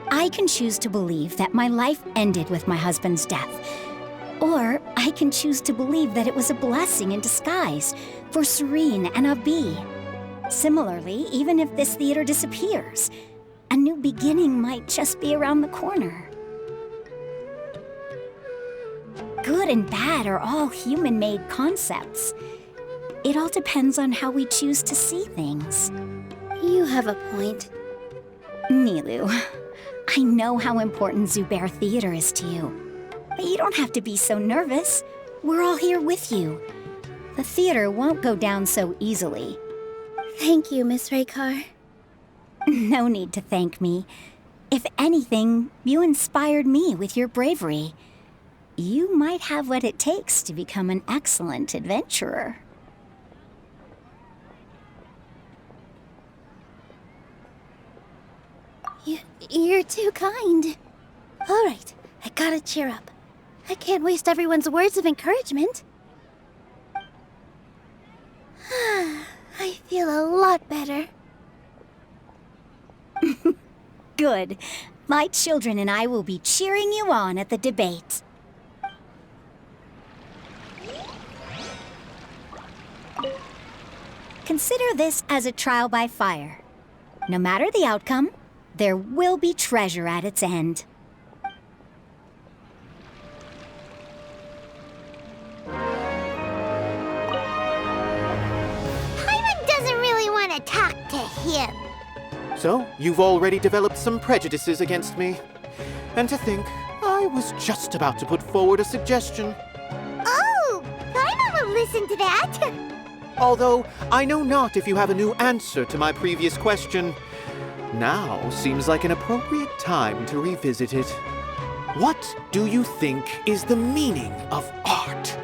I can choose to believe that my life ended with my husband's death. Or I can choose to believe that it was a blessing in disguise for Soren and Abi. Similarly, even if this theater disappears, a new beginning might just be around the corner. Good and bad are all human-made concepts. It all depends on how we choose to see things. You have a point. Nilou, I know how important Zubair Theater is to you. But you don't have to be so nervous. We're all here with you. The theater won't go down so easily. Thank you, Miss Raykar. No need to thank me. If anything, you inspired me with your bravery. You might have what it takes to become an excellent adventurer. You're too kind. All right, I gotta cheer up. I can't waste everyone's words of encouragement. I feel a lot better. Good. My children and I will be cheering you on at the debate. Consider this as a trial by fire. No matter the outcome, there will be treasure at its end. Paimon doesn't really want to talk to him. So, you've already developed some prejudices against me. And to think, I was just about to put forward a suggestion. Oh, Paimon will listen to that. Although, I know not if you have a new answer to my previous question. Now seems like an appropriate time to revisit it. What do you think is the meaning of art?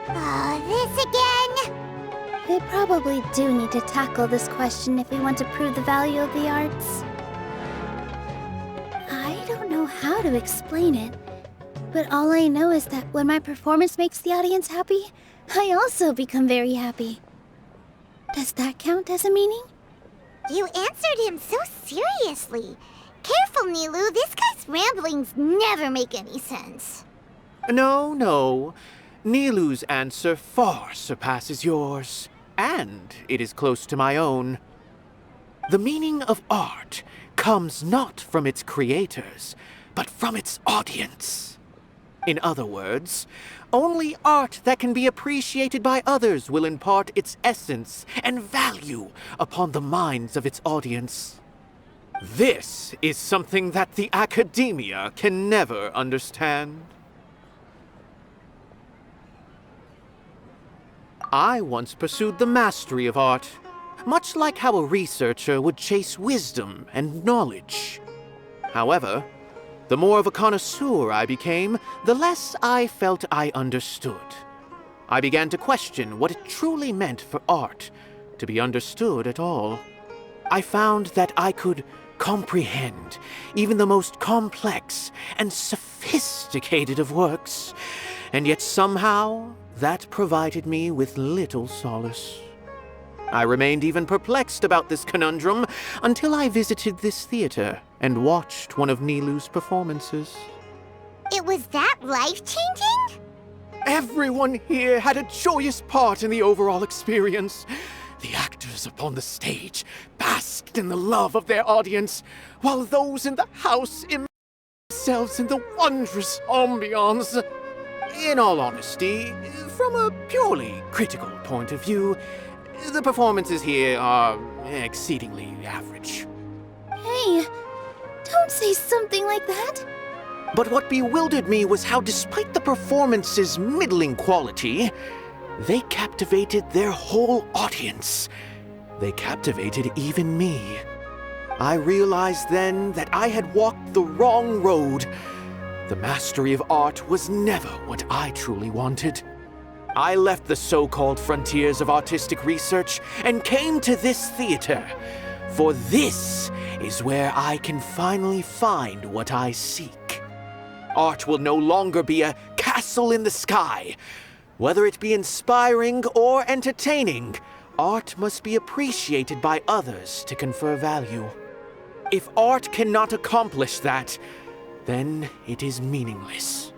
Oh, this again? We probably do need to tackle this question if we want to prove the value of the arts. I don't know how to explain it, but all I know is that when my performance makes the audience happy, I also become very happy. Does that count as a meaning? You answered him so seriously. Careful, Nilou. This guy's ramblings never make any sense. No. Nilou's answer far surpasses yours, and it is close to my own. The meaning of art comes not from its creators, but from its audience. In other words, only art that can be appreciated by others will impart its essence and value upon the minds of its audience. This is something that the academia can never understand. I once pursued the mastery of art, much like how a researcher would chase wisdom and knowledge. However, the more of a connoisseur I became, the less I felt I understood. I began to question what it truly meant for art to be understood at all. I found that I could comprehend even the most complex and sophisticated of works, and yet somehow that provided me with little solace. I remained even perplexed about this conundrum until I visited this theater and watched one of Nilou's performances. It was that life-changing? Everyone here had a joyous part in the overall experience. The actors upon the stage basked in the love of their audience, while those in the house immersed themselves in the wondrous ambiance. In all honesty, from a purely critical point of view, the performances here are exceedingly average. Hey, don't say something like that. But what bewildered me was how, despite the performance's middling quality, they captivated their whole audience. They captivated even me. I realized then that I had walked the wrong road. The mastery of art was never what I truly wanted. I left the so-called frontiers of artistic research and came to this theater, for this is where I can finally find what I seek. Art will no longer be a castle in the sky. Whether it be inspiring or entertaining, art must be appreciated by others to confer value. If art cannot accomplish that, then it is meaningless.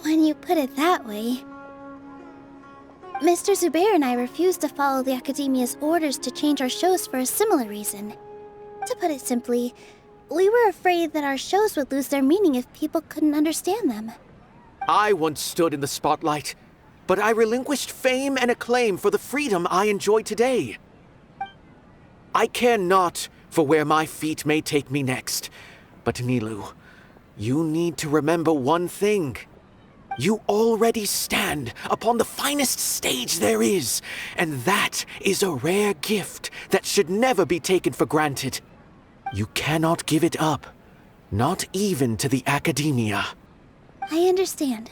When you put it that way... Mr. Zubair and I refused to follow the Academia's orders to change our shows for a similar reason. To put it simply, we were afraid that our shows would lose their meaning if people couldn't understand them. I once stood in the spotlight, but I relinquished fame and acclaim for the freedom I enjoy today. I care not for where my feet may take me next, but Nilou, you need to remember one thing. You already stand upon the finest stage there is, and that is a rare gift that should never be taken for granted. You cannot give it up, not even to the Academia. I understand.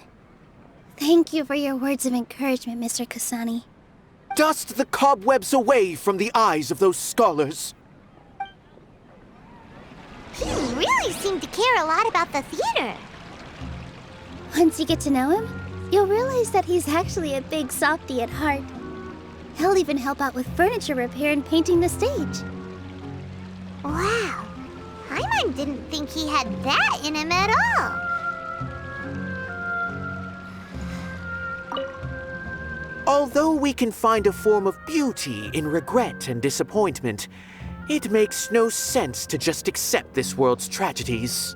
Thank you for your words of encouragement, Mr. Kasani. Dust the cobwebs away from the eyes of those scholars. He really seemed to care a lot about the theater. Once you get to know him, you'll realize that he's actually a big softy at heart. He'll even help out with furniture repair and painting the stage. Wow. Paimon didn't think he had that in him at all. Although we can find a form of beauty in regret and disappointment, it makes no sense to just accept this world's tragedies.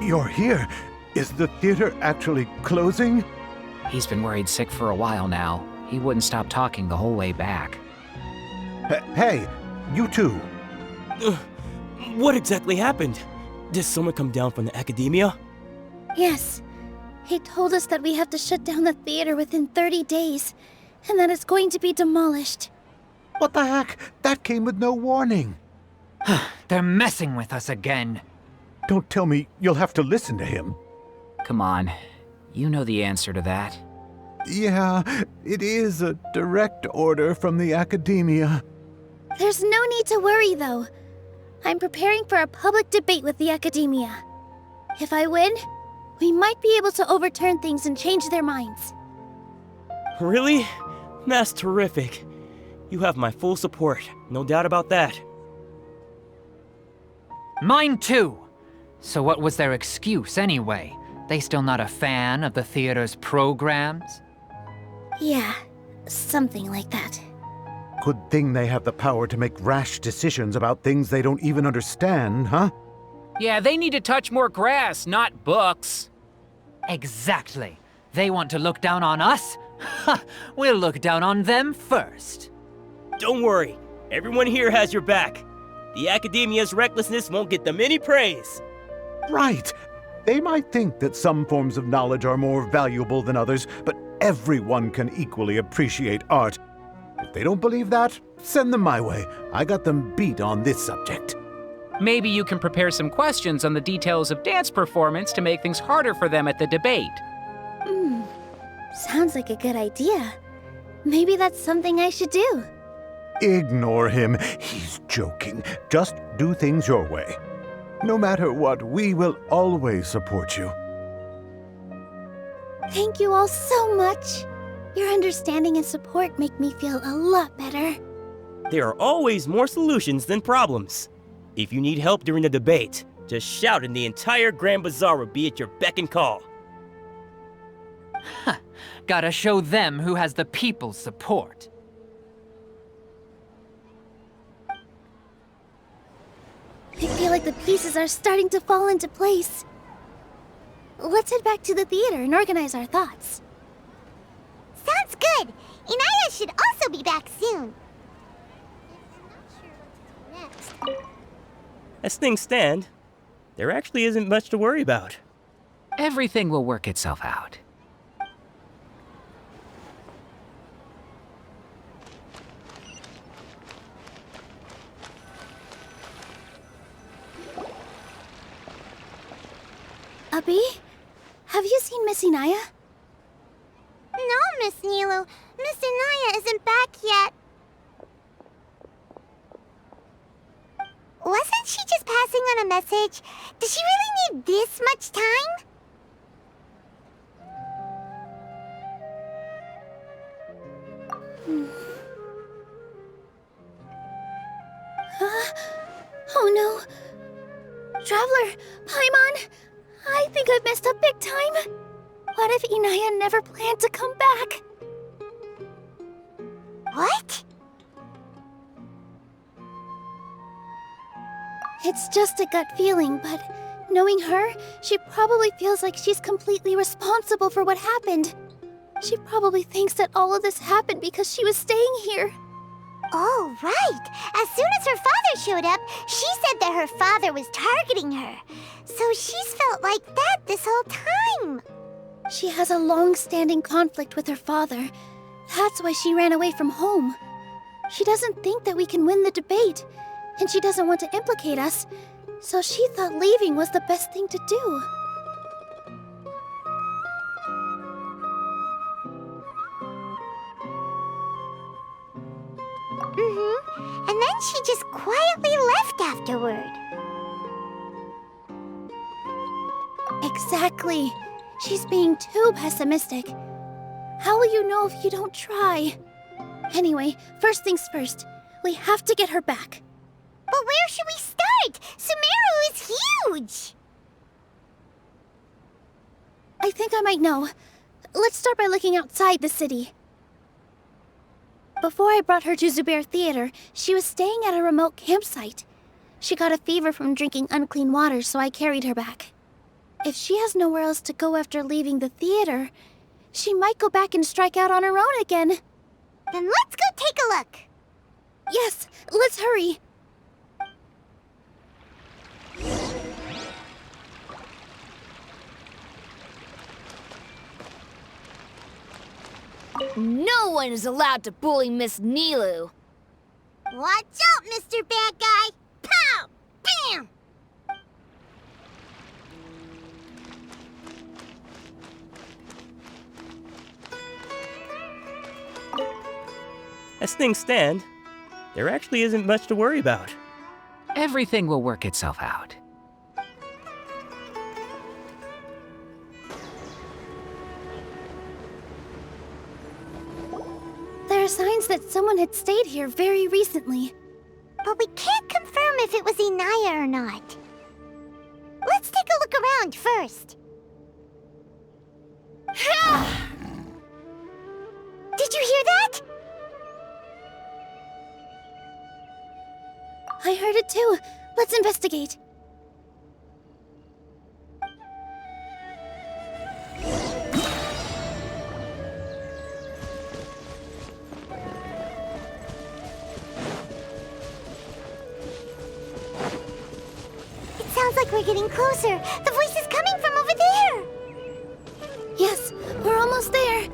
You're here. Is the theater actually closing? He's been worried sick for a while now. He wouldn't stop talking the whole way back. Hey, you two. What exactly happened? Did someone come down from the academia? Yes. He told us that we have to shut down the theater within 30 days, and that it's going to be demolished. What the heck? That came with no warning. They're messing with us again. Don't tell me you'll have to listen to him. Come on. You know the answer to that. Yeah, it is a direct order from the academia. There's no need to worry, though. I'm preparing for a public debate with the academia. If I win, we might be able to overturn things and change their minds. Really? That's terrific. You have my full support, no doubt about that. Mine too. So what was their excuse anyway? They still not a fan of the theater's programs? Yeah, something like that. Good thing they have the power to make rash decisions about things they don't even understand, huh? Yeah, they need to touch more grass, not books. Exactly. They want to look down on us? Ha! We'll look down on them first. Don't worry. Everyone here has your back. The academia's recklessness won't get them any praise. Right. They might think that some forms of knowledge are more valuable than others, but everyone can equally appreciate art. If they don't believe that, send them my way. I got them beat on this subject. Maybe you can prepare some questions on the details of dance performance to make things harder for them at the debate. Sounds like a good idea. Maybe that's something I should do. Ignore him. He's joking. Just do things your way. No matter what, we will always support you. Thank you all so much. Your understanding and support make me feel a lot better. There are always more solutions than problems. If you need help during the debate, just shout and the entire Grand Bazaar will be at your beck and call. Gotta show them who has the people's support. I feel like the pieces are starting to fall into place. Let's head back to the theater and organize our thoughts. Sounds good. Inaya should also be back soon. As things stand, there actually isn't much to worry about. Everything will work itself out. Abby, have you seen Miss Inaya? No, Miss Nilou. Miss Inaya isn't back yet. Wasn't she just passing on a message? Does she really need this much time? Oh no. Traveler, Paimon, I think I've messed up big time. What if Inaya never planned to come back? What? It's just a gut feeling, but knowing her, she probably feels like she's completely responsible for what happened. She probably thinks that all of this happened because she was staying here. Oh, right. As soon as her father showed up, she said that her father was targeting her. So she's felt like that this whole time. She has a long-standing conflict with her father. That's why she ran away from home. She doesn't think that we can win the debate, and she doesn't want to implicate us, so she thought leaving was the best thing to do. And then she just quietly left afterward. Exactly. She's being too pessimistic. How will you know if you don't try? Anyway, first things first. We have to get her back. But where should we start? Sumeru is huge! I think I might know. Let's start by looking outside the city. Before I brought her to Zubair Theater, she was staying at a remote campsite. She got a fever from drinking unclean water, so I carried her back. If she has nowhere else to go after leaving the theater, she might go back and strike out on her own again. Then let's go take a look. Yes, let's hurry. No one is allowed to bully Miss Nilou. Watch out, Mr. Bad Guy! Pow! Bam! As things stand, there actually isn't much to worry about. Everything will work itself out. There are signs that someone had stayed here very recently. But we can't confirm if it was Inaya or not. Let's take a look around first. Did you hear that? I heard it too. Let's investigate. It sounds like we're getting closer. The voice is coming from over there. Yes, we're almost there.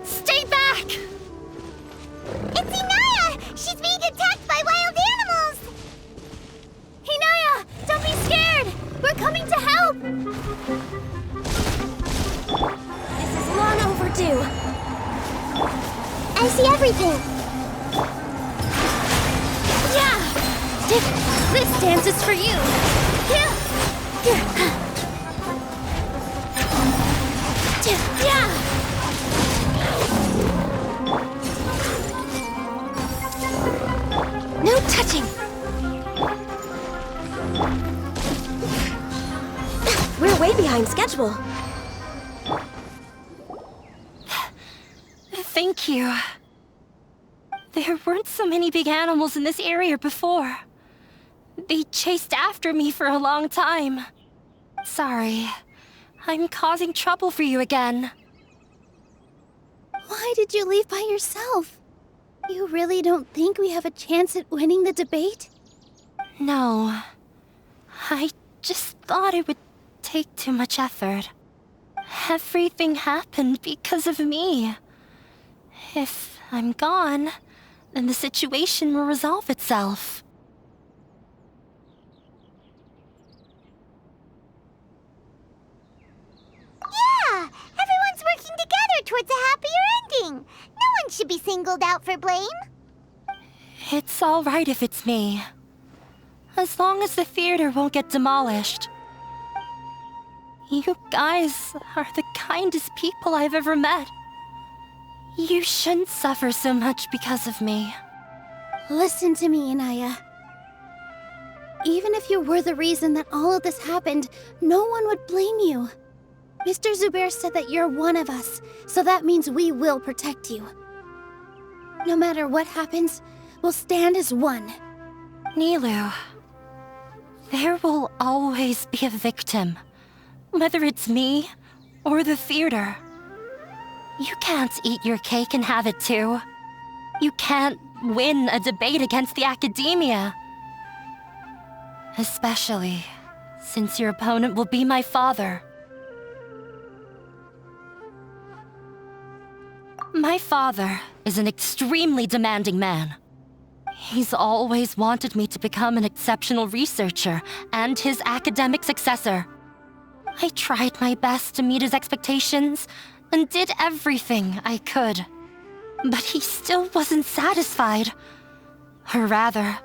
Stay back! It's Inaya! She's being attacked by wild animals! Inaya, don't be scared! We're coming to help! This is long overdue. I see everything. Yeah! This dance is for you! Yeah! No touching! We're way behind schedule. Thank you. There weren't so many big animals in this area before. They chased after me for a long time. Sorry. I'm causing trouble for you again. Why did you leave by yourself? You really don't think we have a chance at winning the debate? No. I just thought it would take too much effort. Everything happened because of me. If I'm gone, then the situation will resolve itself. Yeah! Everyone's working together towards a happier ending. No one should be singled out for blame. It's all right if it's me. As long as the theater won't get demolished. You guys are the kindest people I've ever met. You shouldn't suffer so much because of me. Listen to me, Inaya. Even if you were the reason that all of this happened, no one would blame you. Mr. Zubair said that you're one of us, so that means we will protect you. No matter what happens, we'll stand as one. Nilou, there will always be a victim. Whether it's me or the theater. You can't eat your cake and have it too. You can't win a debate against the academia. Especially since your opponent will be my father. My father is an extremely demanding man. He's always wanted me to become an exceptional researcher and his academic successor. I tried my best to meet his expectations and did everything I could. But he still wasn't satisfied. Or rather,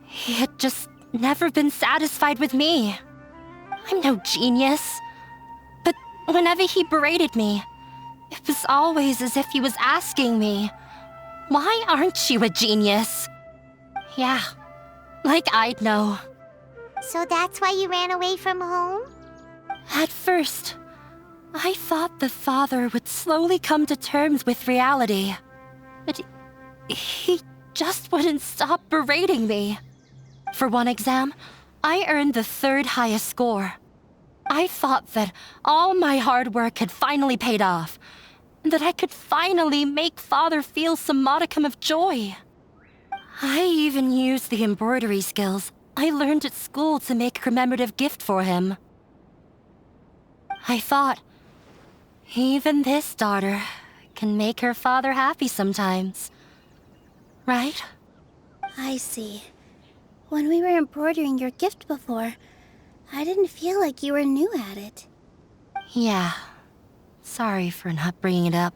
he had just never been satisfied with me. I'm no genius, but Whenever he berated me, it was always as if he was asking me, "Why aren't you a genius?" Yeah, like I'd know. So that's why you ran away from home? At first, I thought the father would slowly come to terms with reality. But he just wouldn't stop berating me. For one exam, I earned the 3rd highest score. I thought that all my hard work had finally paid off, and that I could finally make Father feel some modicum of joy. I even used the embroidery skills I learned at school to make a commemorative gift for him. I thought, even this daughter can make her father happy sometimes. Right? I see. When we were embroidering your gift before, I didn't feel like you were new at it. Yeah. Sorry for not bringing it up.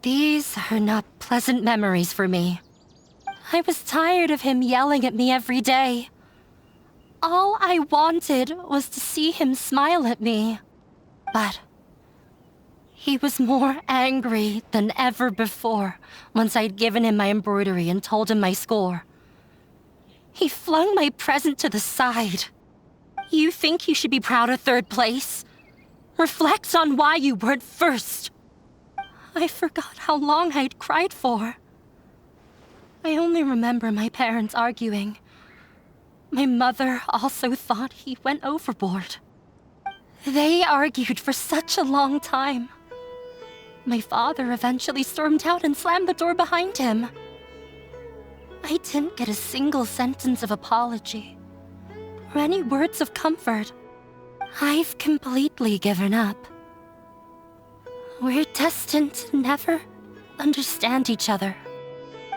These are not pleasant memories for me. I was tired of him yelling at me every day. All I wanted was to see him smile at me. But he was more angry than ever before once I'd given him my embroidery and told him my score. He flung my present to the side. You think you should be proud of 3rd place? Reflect on why you weren't 1st. I forgot how long I'd cried for. I only remember my parents arguing. My mother also thought he went overboard. They argued for such a long time. My father eventually stormed out and slammed the door behind him. I didn't get a single sentence of apology or any words of comfort. I've completely given up. We're destined to never understand each other.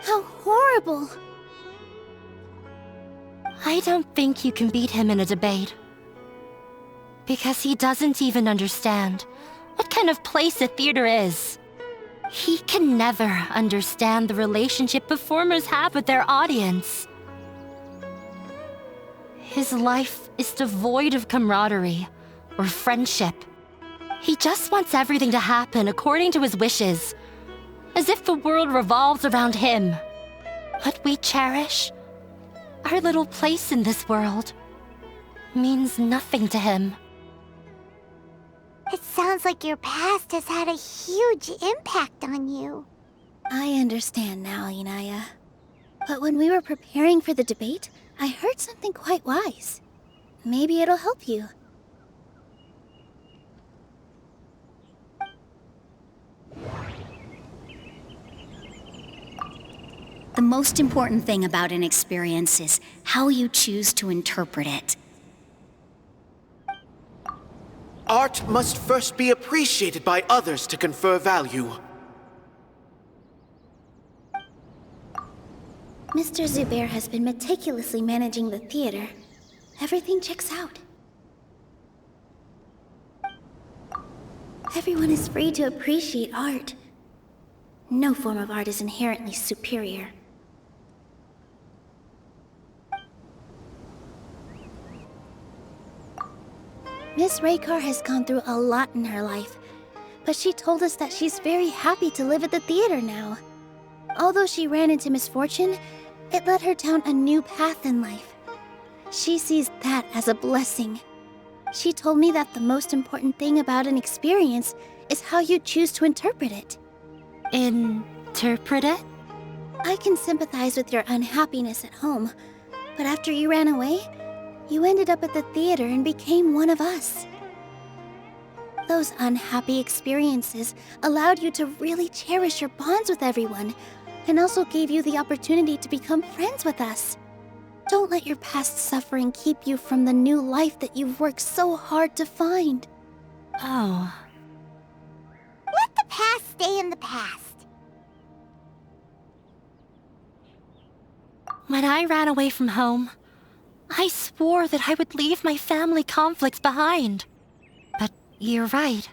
How horrible! I don't think you can beat him in a debate. Because he doesn't even understand what kind of place a theater is. He can never understand the relationship performers have with their audience. His life is devoid of camaraderie or friendship. He just wants everything to happen according to his wishes, as if the world revolves around him. What we cherish, our little place in this world, means nothing to him. It sounds like your past has had a huge impact on you. I understand now, Inaya. But when we were preparing for the debate, I heard something quite wise. Maybe it'll help you. The most important thing about an experience is how you choose to interpret it. Art must first be appreciated by others to confer value. Mr. Zubair has been meticulously managing the theater. Everything checks out. Everyone is free to appreciate art. No form of art is inherently superior. Miss Raykar has gone through a lot in her life, but she told us that she's very happy to live at the theater now. Although she ran into misfortune, it led her down a new path in life. She sees that as a blessing. She told me that the most important thing about an experience is how you choose to interpret it. Interpret it? I can sympathize with your unhappiness at home, but after you ran away, you ended up at the theater and became one of us. Those unhappy experiences allowed you to really cherish your bonds with everyone, and also gave you the opportunity to become friends with us. Don't let your past suffering keep you from the new life that you've worked so hard to find. Oh. Let the past stay in the past. When I ran away from home, I swore that I would leave my family conflicts behind. But you're right.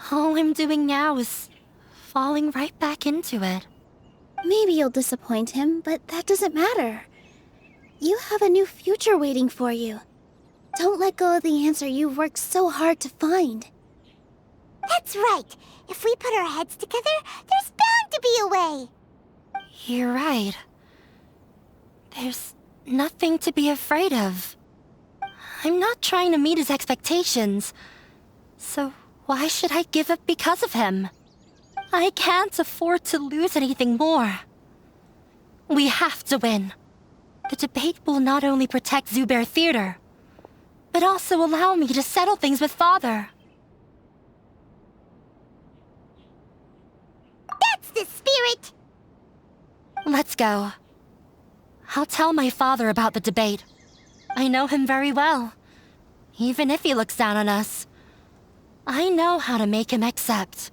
All I'm doing now is falling right back into it. Maybe you'll disappoint him, but that doesn't matter. You have a new future waiting for you. Don't let go of the answer you've worked so hard to find. That's right. If we put our heads together, there's bound to be a way. You're right. There's nothing to be afraid of. I'm not trying to meet his expectations. So why should I give up because of him? I can't afford to lose anything more. We have to win. The debate will not only protect Zubair Theater, but also allow me to settle things with Father. That's the spirit! Let's go. I'll tell my father about the debate. I know him very well. Even if he looks down on us, I know how to make him accept.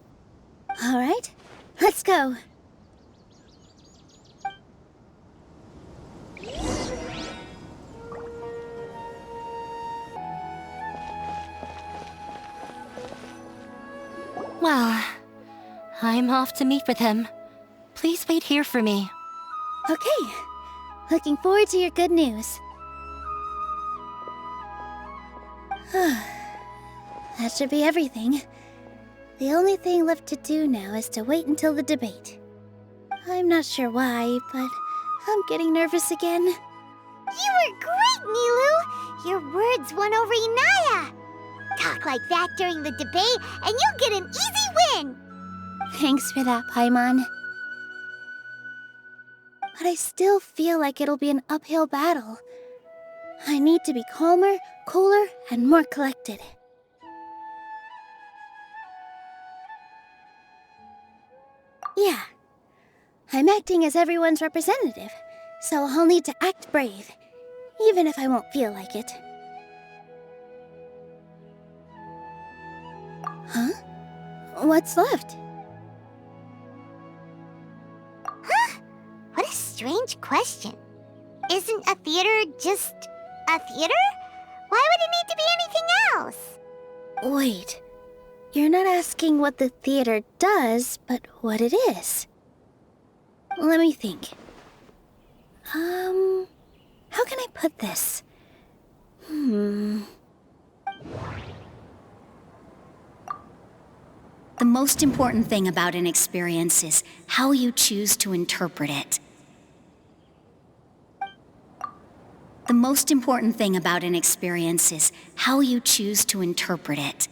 All right, let's go. Well, I'm off to meet with him. Please wait here for me. Okay. Looking forward to your good news. That should be everything. The only thing left to do now is to wait until the debate. I'm not sure why, but I'm getting nervous again. You were great, Nilou! Your words won over Inaya! Talk like that during the debate, and you'll get an easy win! Thanks for that, Paimon. But I still feel like it'll be an uphill battle. I need to be calmer, cooler, and more collected. Yeah. I'm acting as everyone's representative, so I'll need to act brave, even if I won't feel like it. Huh? What's left? Huh? What a strange question. Isn't a theater just a theater? Why would it need to be anything else? Wait. You're not asking what the theater does, but what it is. Let me think. How can I put this? The most important thing about an experience is how you choose to interpret it. The most important thing about an experience is how you choose to interpret it.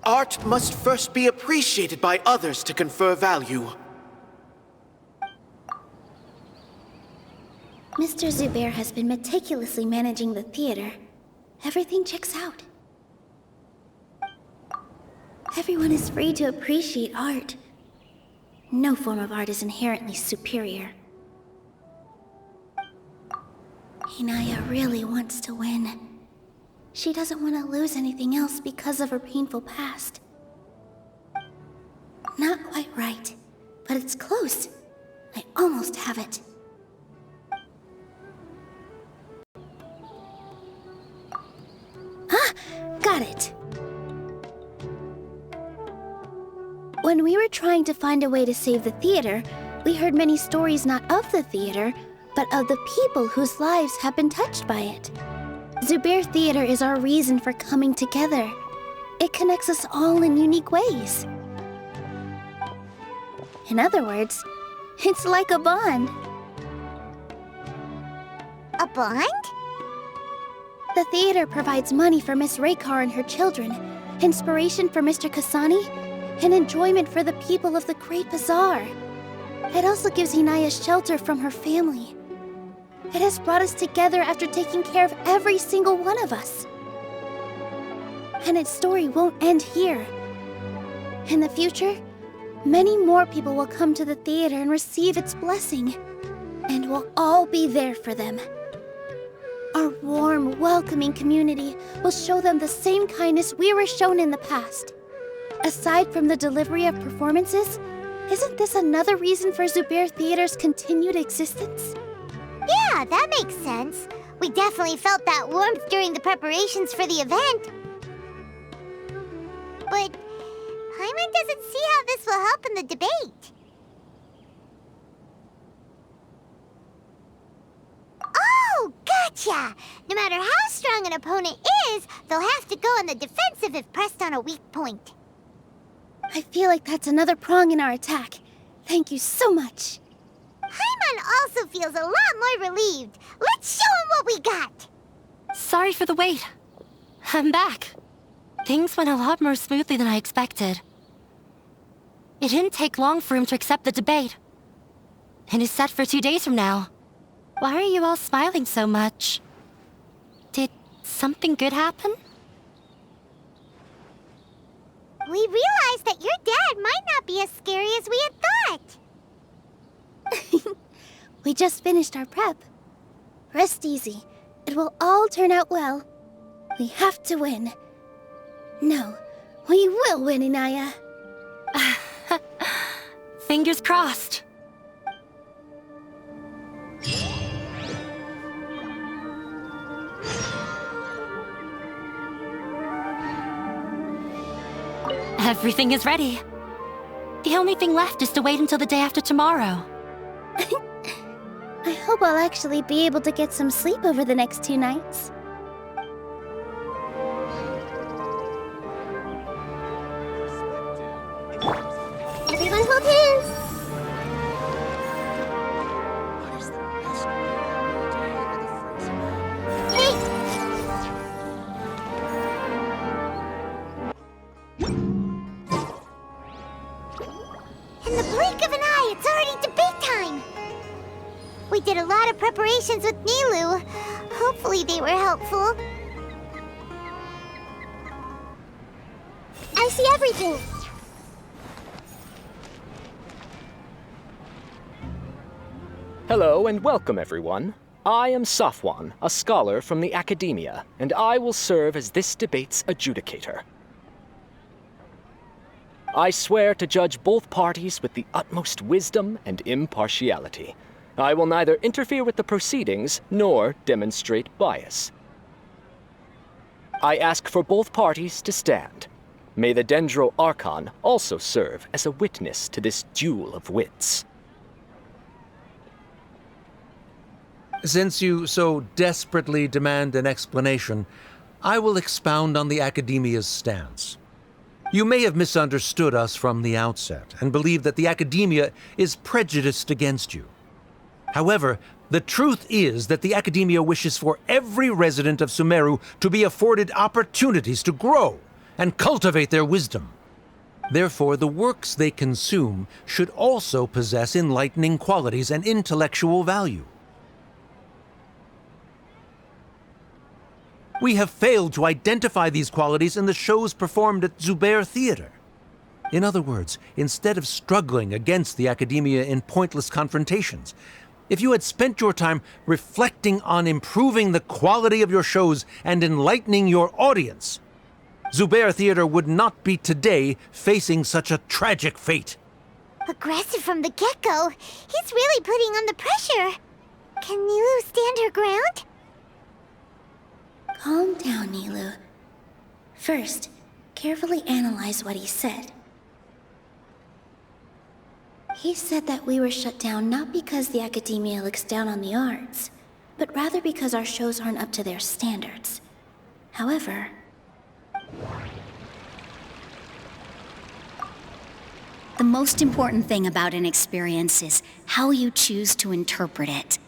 Art must first be appreciated by others to confer value. Mr. Zubair has been meticulously managing the theater. Everything checks out. Everyone is free to appreciate art. No form of art is inherently superior. Inaya really wants to win. She doesn't want to lose anything else because of her painful past. Not quite right, but it's close. I almost have it. Ah! Got it! When we were trying to find a way to save the theater, we heard many stories not of the theater, but of the people whose lives have been touched by it. Zubair Theater is our reason for coming together. It connects us all in unique ways. In other words, it's like a bond. A bond? The theater provides money for Miss Raykar and her children, inspiration for Mr. Kasani, and enjoyment for the people of the Great Bazaar. It also gives Inaya shelter from her family. It has brought us together after taking care of every single one of us. And its story won't end here. In the future, many more people will come to the theater and receive its blessing. And we'll all be there for them. Our warm, welcoming community will show them the same kindness we were shown in the past. Aside from the delivery of performances, isn't this another reason for Zubair Theater's continued existence? Yeah, that makes sense. We definitely felt that warmth during the preparations for the event. But Paimon doesn't see how this will help in the debate. Gotcha! No matter how strong an opponent is, they'll have to go on the defensive if pressed on a weak point. I feel like that's another prong in our attack. Thank you so much. Paimon also feels a lot more relieved. Let's show him what we got! Sorry for the wait. I'm back. Things went a lot more smoothly than I expected. It didn't take long for him to accept the debate. It is set for 2 days from now. Why are you all smiling so much? Did something good happen? We realized that your dad might not be as scary as we had thought. We just finished our prep. Rest easy. It will all turn out well. We have to win. No, we will win, Inaya. Fingers crossed. Everything is ready. The only thing left is to wait until the day after tomorrow. I hope I'll actually be able to get some sleep over the next 2 nights. Everyone hold hands! Hey! In the blink of an eye, it's already debate time! We did a lot of preparations with Nilou. Hopefully they were helpful. I see everything! Hello and welcome, everyone. I am Safwan, a scholar from the Academia, and I will serve as this debate's adjudicator. I swear to judge both parties with the utmost wisdom and impartiality. I will neither interfere with the proceedings nor demonstrate bias. I ask for both parties to stand. May the Dendro Archon also serve as a witness to this duel of wits. Since you so desperately demand an explanation, I will expound on the Academia's stance. You may have misunderstood us from the outset and believe that the Academia is prejudiced against you. However, the truth is that the Academia wishes for every resident of Sumeru to be afforded opportunities to grow and cultivate their wisdom. Therefore, the works they consume should also possess enlightening qualities and intellectual value. We have failed to identify these qualities in the shows performed at Zubair Theater. In other words, instead of struggling against the Academia in pointless confrontations, if you had spent your time reflecting on improving the quality of your shows and enlightening your audience, Zubair Theater would not be today facing such a tragic fate. Aggressive from the get-go. He's really putting on the pressure. Can Nilou stand her ground? Calm down, Nilou. First, carefully analyze what he said. He said that we were shut down not because the Academia looks down on the arts, but rather because our shows aren't up to their standards. However, the most important thing about an experience is how you choose to interpret it.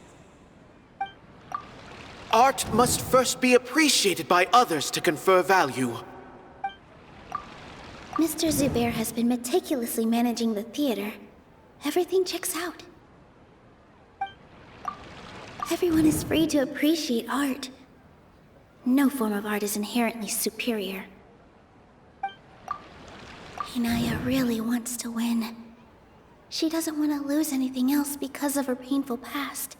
Art must first be appreciated by others to confer value. Mr. Zubair has been meticulously managing the theater. Everything checks out. Everyone is free to appreciate art. No form of art is inherently superior. Inaya really wants to win. She doesn't want to lose anything else because of her painful past.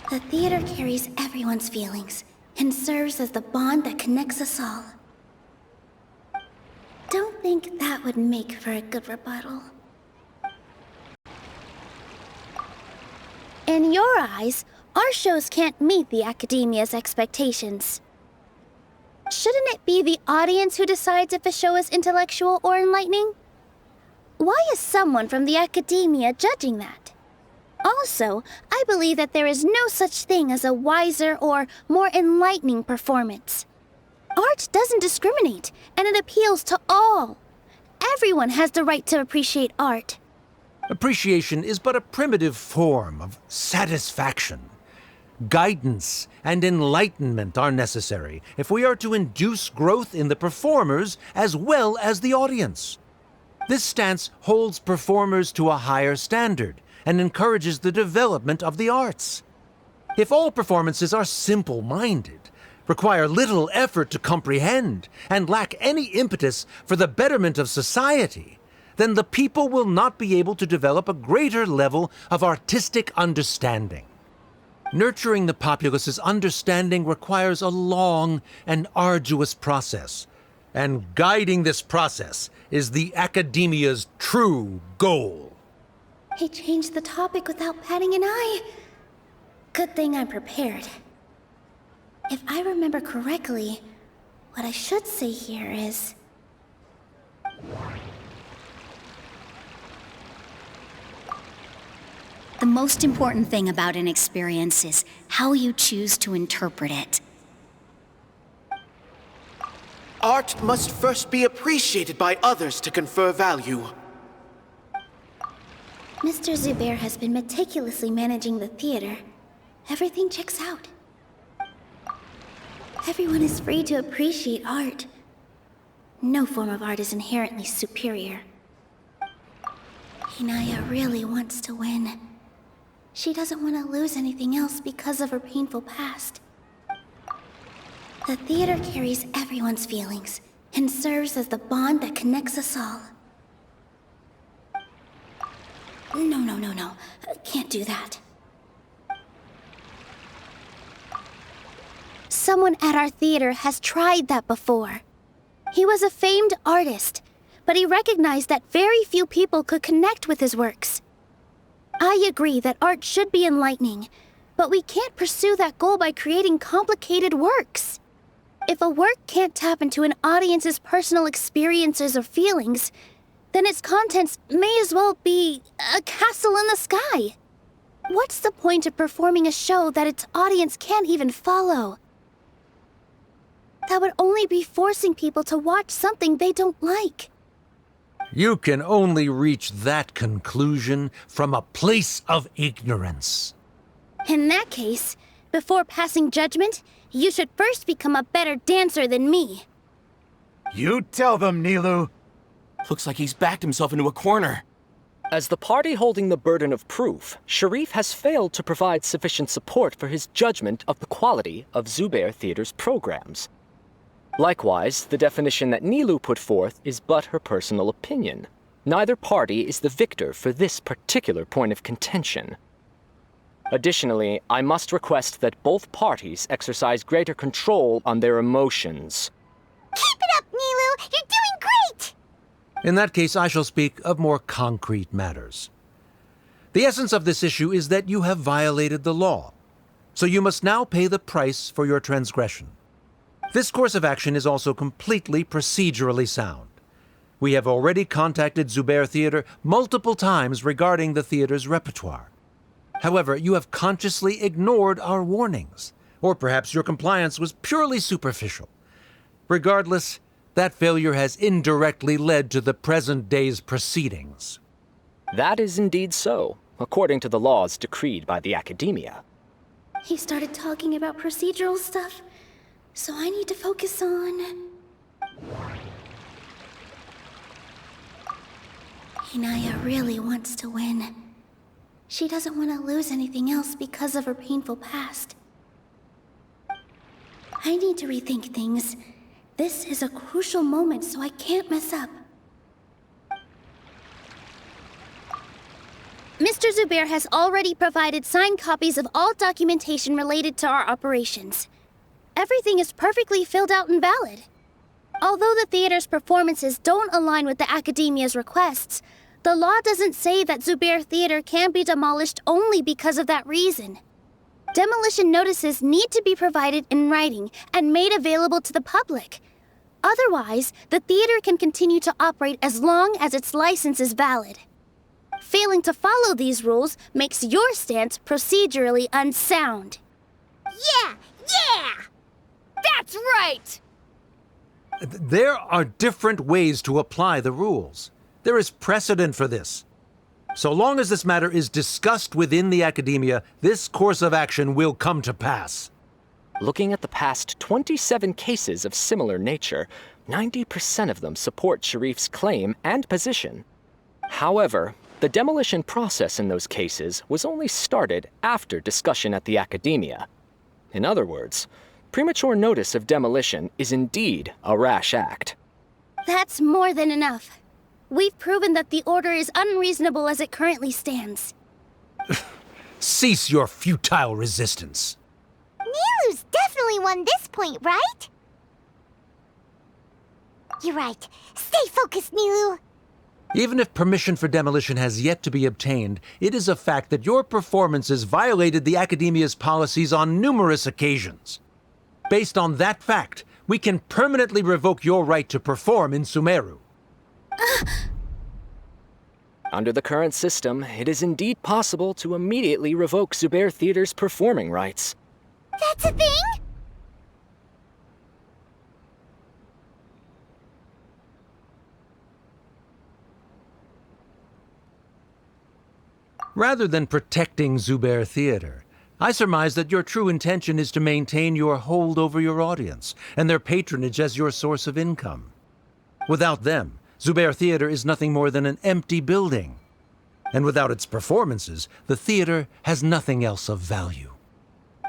The theater carries everyone's feelings and serves as the bond that connects us all. Don't think that would make for a good rebuttal. In your eyes, our shows can't meet the Academia's expectations. Shouldn't it be the audience who decides if a show is intellectual or enlightening? Why is someone from the Academia judging that? Also, I believe that there is no such thing as a wiser or more enlightening performance. Art doesn't discriminate, and it appeals to all. Everyone has the right to appreciate art. Appreciation is but a primitive form of satisfaction. Guidance and enlightenment are necessary if we are to induce growth in the performers as well as the audience. This stance holds performers to a higher standard and encourages the development of the arts. If all performances are simple-minded, require little effort to comprehend, and lack any impetus for the betterment of society, then the people will not be able to develop a greater level of artistic understanding. Nurturing the populace's understanding requires a long and arduous process, and guiding this process is the Academia's true goal. He changed the topic without batting an eye. Good thing I'm prepared. If I remember correctly, what I should say here is... The most important thing about an experience is how you choose to interpret it. Art must first be appreciated by others to confer value. Mr. Zubair has been meticulously managing the theater. Everything checks out. Everyone is free to appreciate art. No form of art is inherently superior. Hinaya really wants to win. She doesn't want to lose anything else because of her painful past. The theater carries everyone's feelings and serves as the bond that connects us all. No. Can't do that. Someone at our theater has tried that before. He was a famed artist, but he recognized that very few people could connect with his works. I agree that art should be enlightening, but we can't pursue that goal by creating complicated works. If a work can't tap into an audience's personal experiences or feelings, then its contents may as well be a castle in the sky. What's the point of performing a show that its audience can't even follow? That would only be forcing people to watch something they don't like. You can only reach that conclusion from a place of ignorance. In that case, before passing judgment, you should first become a better dancer than me. You tell them, Nilou. Looks like he's backed himself into a corner. As the party holding the burden of proof, Sharif has failed to provide sufficient support for his judgment of the quality of Zubair Theater's programs. Likewise, the definition that Nilou put forth is but her personal opinion. Neither party is the victor for this particular point of contention. Additionally, I must request that both parties exercise greater control on their emotions. Keep it up, Nilou! You're doing great! In that case, I shall speak of more concrete matters. The essence of this issue is that you have violated the law, so you must now pay the price for your transgression. This course of action is also completely procedurally sound. We have already contacted Zubair Theater multiple times regarding the theater's repertoire. However, you have consciously ignored our warnings, or perhaps your compliance was purely superficial. Regardless, that failure has indirectly led to the present day's proceedings. That is indeed so, according to the laws decreed by the Academia. He started talking about procedural stuff, so I need to focus on... Hinaya really wants to win. She doesn't want to lose anything else because of her painful past. I need to rethink things. This is a crucial moment, so I can't mess up. Mr. Zubair has already provided signed copies of all documentation related to our operations. Everything is perfectly filled out and valid. Although the theater's performances don't align with the Academia's requests, the law doesn't say that Zubair Theater can be demolished only because of that reason. Demolition notices need to be provided in writing and made available to the public. Otherwise, the theater can continue to operate as long as its license is valid. Failing to follow these rules makes your stance procedurally unsound. Yeah! That's right! There are different ways to apply the rules. There is precedent for this. So long as this matter is discussed within the academia, this course of action will come to pass. Looking at the past 27 cases of similar nature, 90% of them support Sharif's claim and position. However, the demolition process in those cases was only started after discussion at the academia. In other words, premature notice of demolition is indeed a rash act. That's more than enough. We've proven that the order is unreasonable as it currently stands. Cease your futile resistance. Nilou's definitely won this point, right? You're right. Stay focused, Nilou. Even if permission for demolition has yet to be obtained, it is a fact that your performances violated the Academia's policies on numerous occasions. Based on that fact, we can permanently revoke your right to perform in Sumeru. Under the current system, it is indeed possible to immediately revoke Zubair Theater's performing rights. That's a thing? Rather than protecting Zubair Theater, I surmise that your true intention is to maintain your hold over your audience and their patronage as your source of income. Without them, Zubair Theater is nothing more than an empty building. And without its performances, the theater has nothing else of value.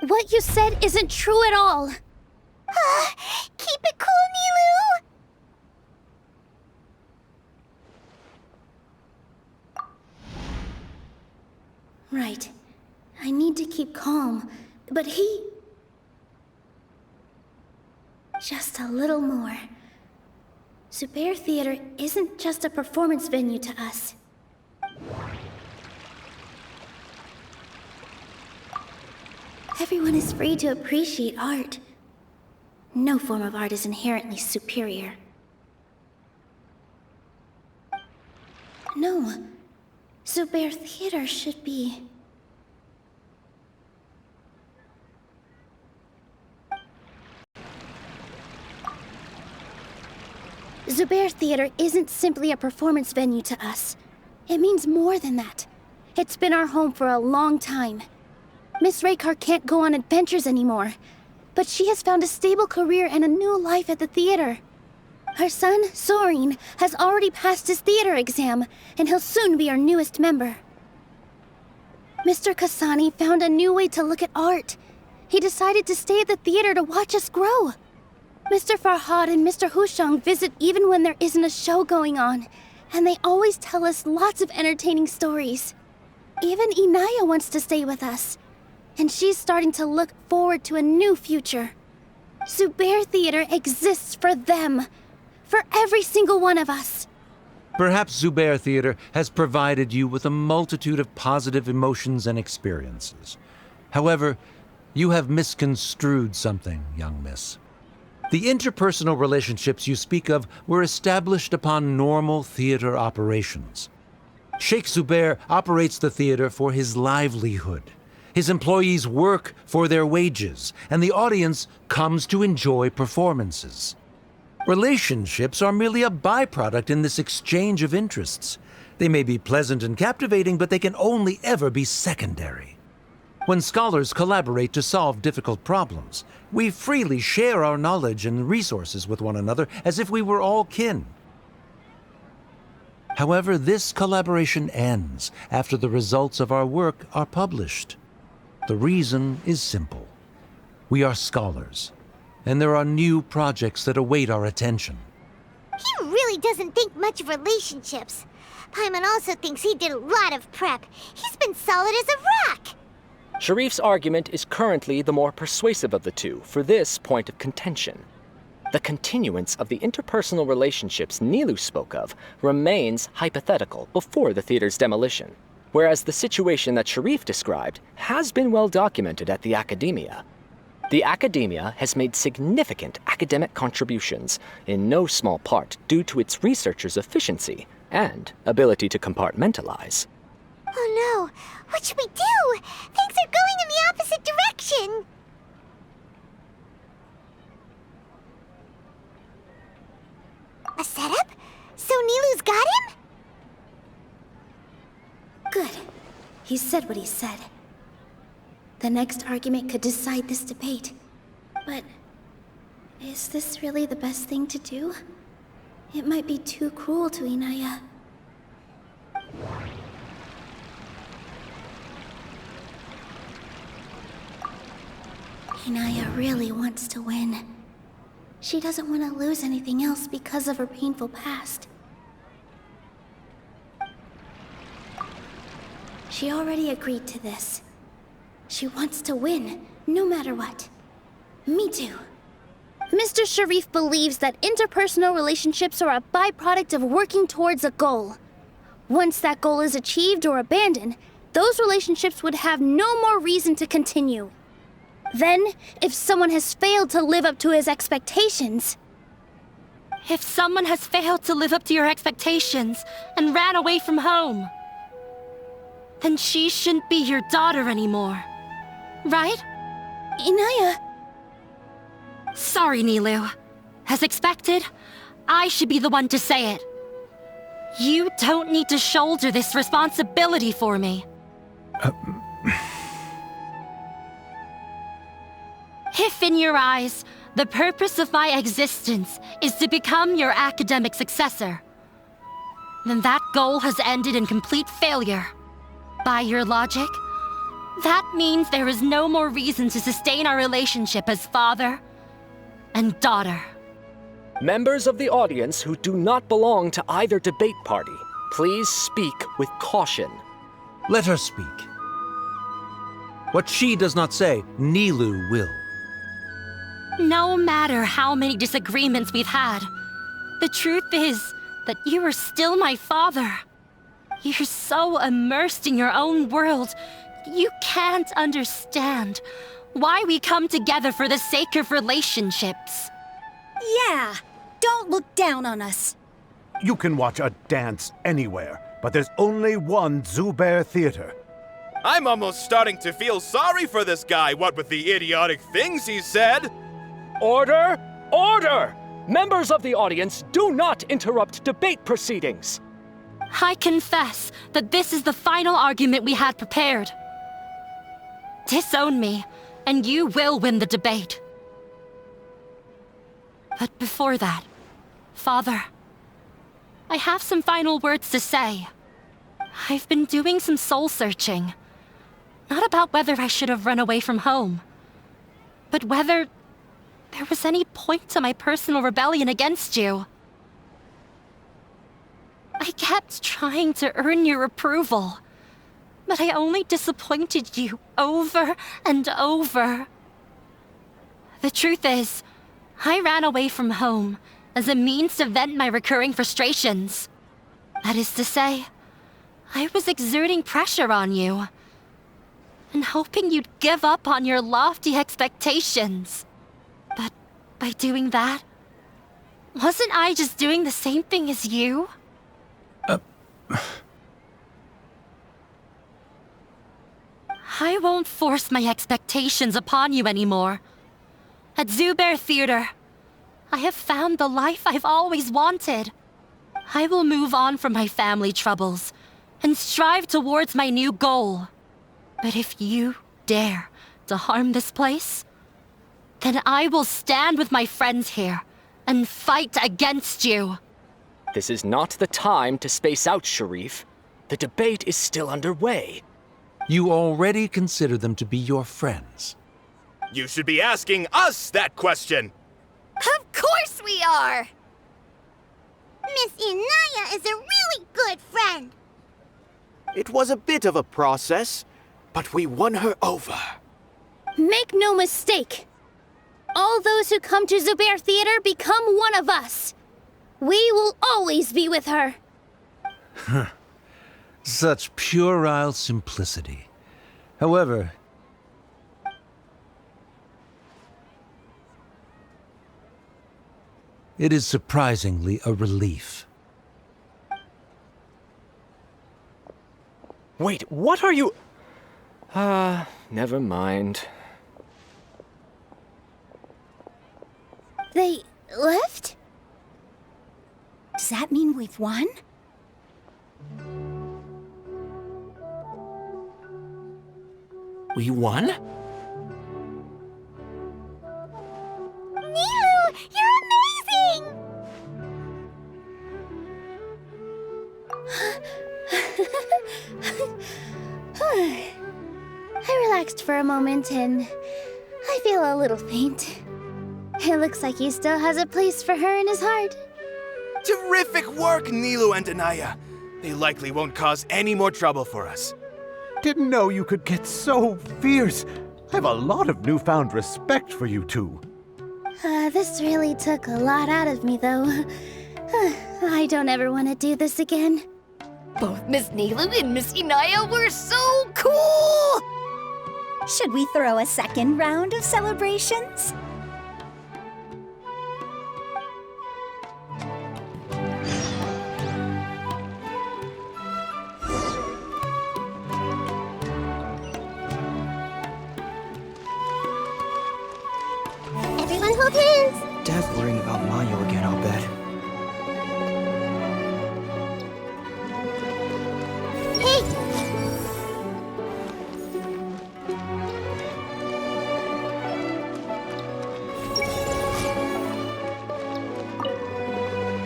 What you said isn't true at all. Keep it cool, Nilou! Right. I need to keep calm, but he... Just a little more. Zubair Theater isn't just a performance venue to us. Everyone is free to appreciate art. No form of art is inherently superior. No. Zubair Theater should be... Zubair Theater isn't simply a performance venue to us. It means more than that. It's been our home for a long time. Miss Raykar can't go on adventures anymore, but she has found a stable career and a new life at the theater. Her son, Soren, has already passed his theater exam, and he'll soon be our newest member. Mr. Kasani found a new way to look at art. He decided to stay at the theater to watch us grow. Mr. Farhad and Mr. Hushang visit even when there isn't a show going on, and they always tell us lots of entertaining stories. Even Inaya wants to stay with us, and she's starting to look forward to a new future. Zubair Theater exists for them, for every single one of us. Perhaps Zubair Theater has provided you with a multitude of positive emotions and experiences. However, you have misconstrued something, young miss. The interpersonal relationships you speak of were established upon normal theater operations. Sheikh Zubair operates the theater for his livelihood. His employees work for their wages, and the audience comes to enjoy performances. Relationships are merely a byproduct in this exchange of interests. They may be pleasant and captivating, but they can only ever be secondary. When scholars collaborate to solve difficult problems, we freely share our knowledge and resources with one another as if we were all kin. However, this collaboration ends after the results of our work are published. The reason is simple. We are scholars, and there are new projects that await our attention. He really doesn't think much of relationships. Paimon also thinks he did a lot of prep. He's been solid as a rock. Sharif's argument is currently the more persuasive of the two for this point of contention. The continuance of the interpersonal relationships Nilou spoke of remains hypothetical before the theater's demolition, whereas the situation that Sharif described has been well documented at the academia. The academia has made significant academic contributions, in no small part due to its researchers' efficiency and ability to compartmentalize. now? What should we do? Things are going in the opposite direction. A setup? So Nilou's got him? Good. He said what he said. The next argument could decide this debate. But is this really the best thing to do? It might be too cruel to Inaya. Inaya really wants to win. She doesn't want to lose anything else because of her painful past. She already agreed to this. She wants to win, no matter what. Me too. Mr. Sharif believes that interpersonal relationships are a byproduct of working towards a goal. Once that goal is achieved or abandoned, those relationships would have no more reason to continue. Then, if someone has failed to live up to his expectations... If someone has failed to live up to your expectations and ran away from home, then she shouldn't be your daughter anymore. Right? Inaya... Sorry, Nilou. As expected, I should be the one to say it. You don't need to shoulder this responsibility for me. If in your eyes, the purpose of my existence is to become your academic successor, then that goal has ended in complete failure. By your logic, that means there is no more reason to sustain our relationship as father and daughter. Members of the audience who do not belong to either debate party, please speak with caution. Let her speak. What she does not say, Nilou will. No matter how many disagreements we've had, the truth is that you are still my father. You're so immersed in your own world, you can't understand why we come together for the sake of relationships. Yeah, don't look down on us. You can watch a dance anywhere, but there's only one Zubair Theater. I'm almost starting to feel sorry for this guy, what with the idiotic things he said. Order! Order! Members of the audience, do not interrupt debate proceedings. I confess that this is the final argument we had prepared. Disown me, and you will win the debate. But before that, Father, I have some final words to say. I've been doing some soul-searching. Not about whether I should have run away from home, but whether there was any point to my personal rebellion against you. I kept trying to earn your approval, but I only disappointed you over and over. The truth is, I ran away from home as a means to vent my recurring frustrations. That is to say, I was exerting pressure on you and hoping you'd give up on your lofty expectations. But by doing that, wasn't I just doing the same thing as you? I won't force my expectations upon you anymore. At Zubair Theater, I have found the life I've always wanted. I will move on from my family troubles and strive towards my new goal. But if you dare to harm this place, then I will stand with my friends here and fight against you. This is not the time to space out, Sharif. The debate is still underway. You already consider them to be your friends. You should be asking us that question. Of course we are! Miss Inaya is a really good friend. It was a bit of a process, but we won her over. Make no mistake. All those who come to Zubair Theater become one of us. We will always be with her. Such puerile simplicity. However, it is surprisingly a relief. Wait, what are you... never mind. They left? Does that mean we've won? We won? Nilou, you're amazing! I relaxed for a moment and I feel a little faint. It looks like he still has a place for her in his heart. Terrific work, Nilou and Anaya. They likely won't cause any more trouble for us. Didn't know you could get so fierce. I have a lot of newfound respect for you two. This really took a lot out of me, though. I don't ever want to do this again. Both Miss Nilou and Miss Anaya were so cool! Should we throw a second round of celebrations? Everyone hold hands! Dad's worrying about Mayo again, I'll bet. Hey!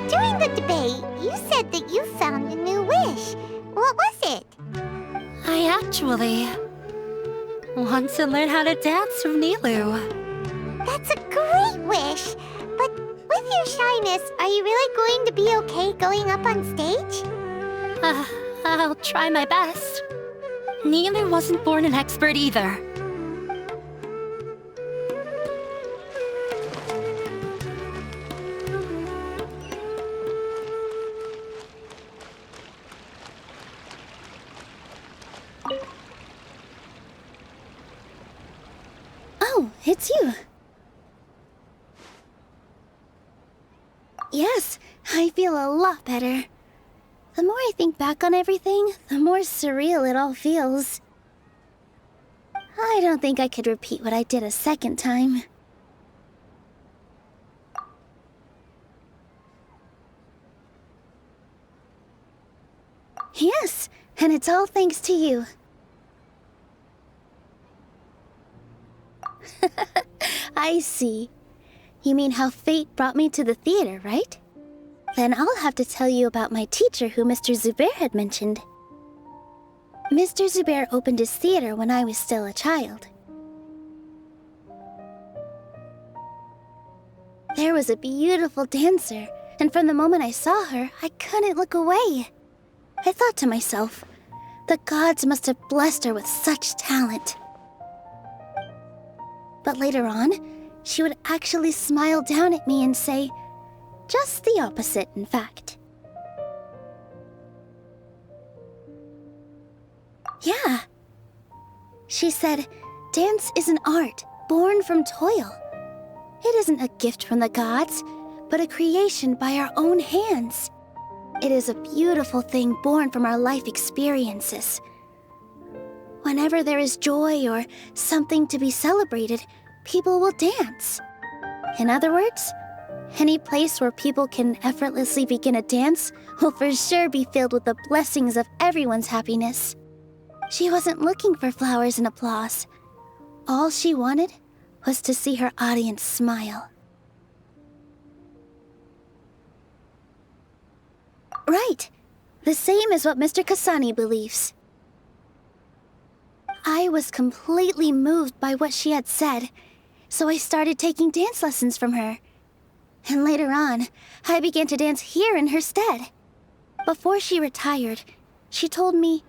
During the debate, you said that you found a new wish. What was it? I actually want to learn how to dance from Nilou. That's a great wish. But with your shyness, are you really going to be okay going up on stage? I'll try my best. Nilou wasn't born an expert either. Oh, it's you. Yes, I feel a lot better. The more I think back on everything, the more surreal it all feels. I don't think I could repeat what I did a second time. Yes, and it's all thanks to you. I see. You mean how fate brought me to the theater, right? Then I'll have to tell you about my teacher who Mr. Zubair had mentioned. Mr. Zubair opened his theater when I was still a child. There was a beautiful dancer, and from the moment I saw her, I couldn't look away. I thought to myself, the gods must have blessed her with such talent. But later on, she would actually smile down at me and say, just the opposite, in fact. Yeah. She said, dance is an art born from toil. It isn't a gift from the gods, but a creation by our own hands. It is a beautiful thing born from our life experiences. Whenever there is joy or something to be celebrated, people will dance. In other words, any place where people can effortlessly begin a dance will for sure be filled with the blessings of everyone's happiness. She wasn't looking for flowers and applause. All she wanted was to see her audience smile. Right. The same as what Mr. Kasani believes. I was completely moved by what she had said, so I started taking dance lessons from her. And later on, I began to dance here in her stead. Before she retired, she told me,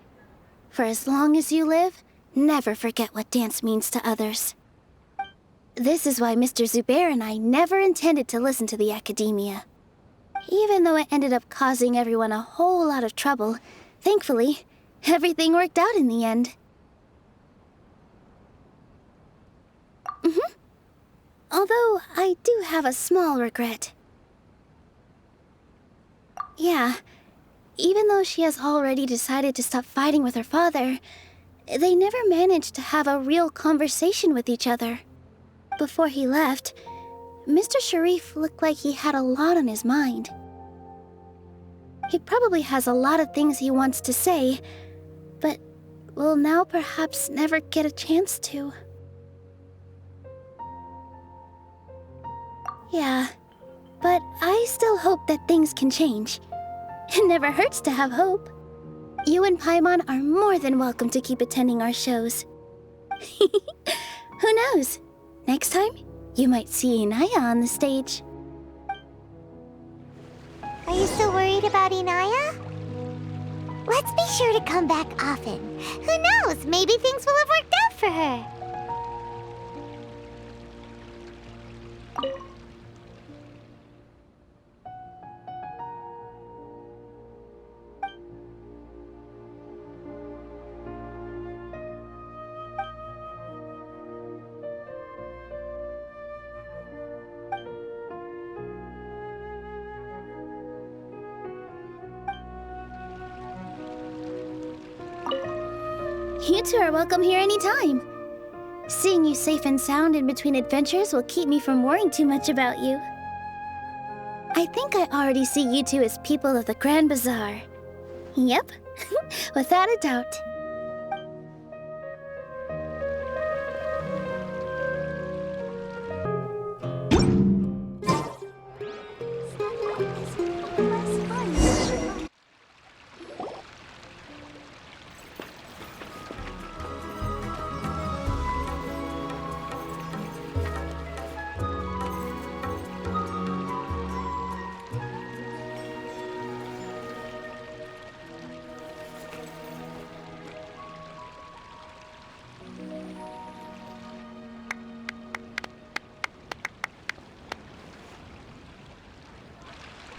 for as long as you live, never forget what dance means to others. This is why Mr. Zubair and I never intended to listen to the academia. Even though it ended up causing everyone a whole lot of trouble, thankfully, everything worked out in the end. Although, I do have a small regret. Yeah, even though she has already decided to stop fighting with her father, they never managed to have a real conversation with each other. Before he left, Mr. Sharif looked like he had a lot on his mind. He probably has a lot of things he wants to say, but will now perhaps never get a chance to. Yeah, but I still hope that things can change. It never hurts to have hope. You and Paimon are more than welcome to keep attending our shows. Who knows? Next time, you might see Inaya on the stage. Are you still worried about Inaya? Let's be sure to come back often. Who knows? Maybe things will have worked out for her. You two are welcome here anytime. Seeing you safe and sound in between adventures will keep me from worrying too much about you. I think I already see you two as people of the Grand Bazaar. Yep, without a doubt.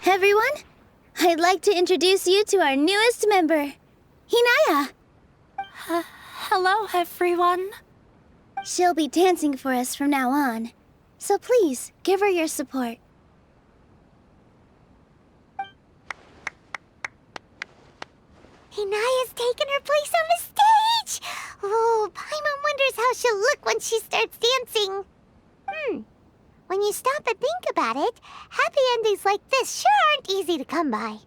Everyone, I'd like to introduce you to our newest member, Hinaya. Hello, everyone. She'll be dancing for us from now on, so please give her your support. Inaya's taken her place on the stage! Oh, Paimon wonders how she'll look when she starts dancing. When you stop and think about it, happy endings like this sure aren't easy to come by.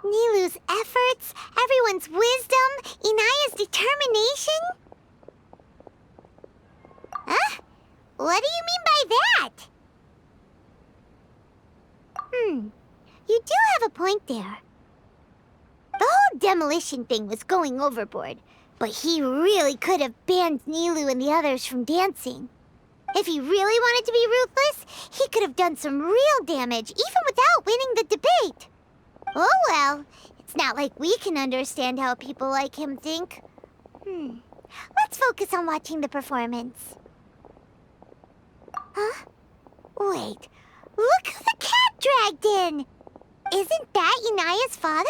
Nilou's efforts, everyone's wisdom, Inaya's determination? Huh? What do you mean by that? You do have a point there. The whole demolition thing was going overboard, but he really could have banned Nilou and the others from dancing. If he really wanted to be ruthless, he could have done some real damage, even without winning the debate. Oh well, it's not like we can understand how people like him think. Let's focus on watching the performance. Huh? Wait, look who the cat dragged in! Isn't that Inaya's father?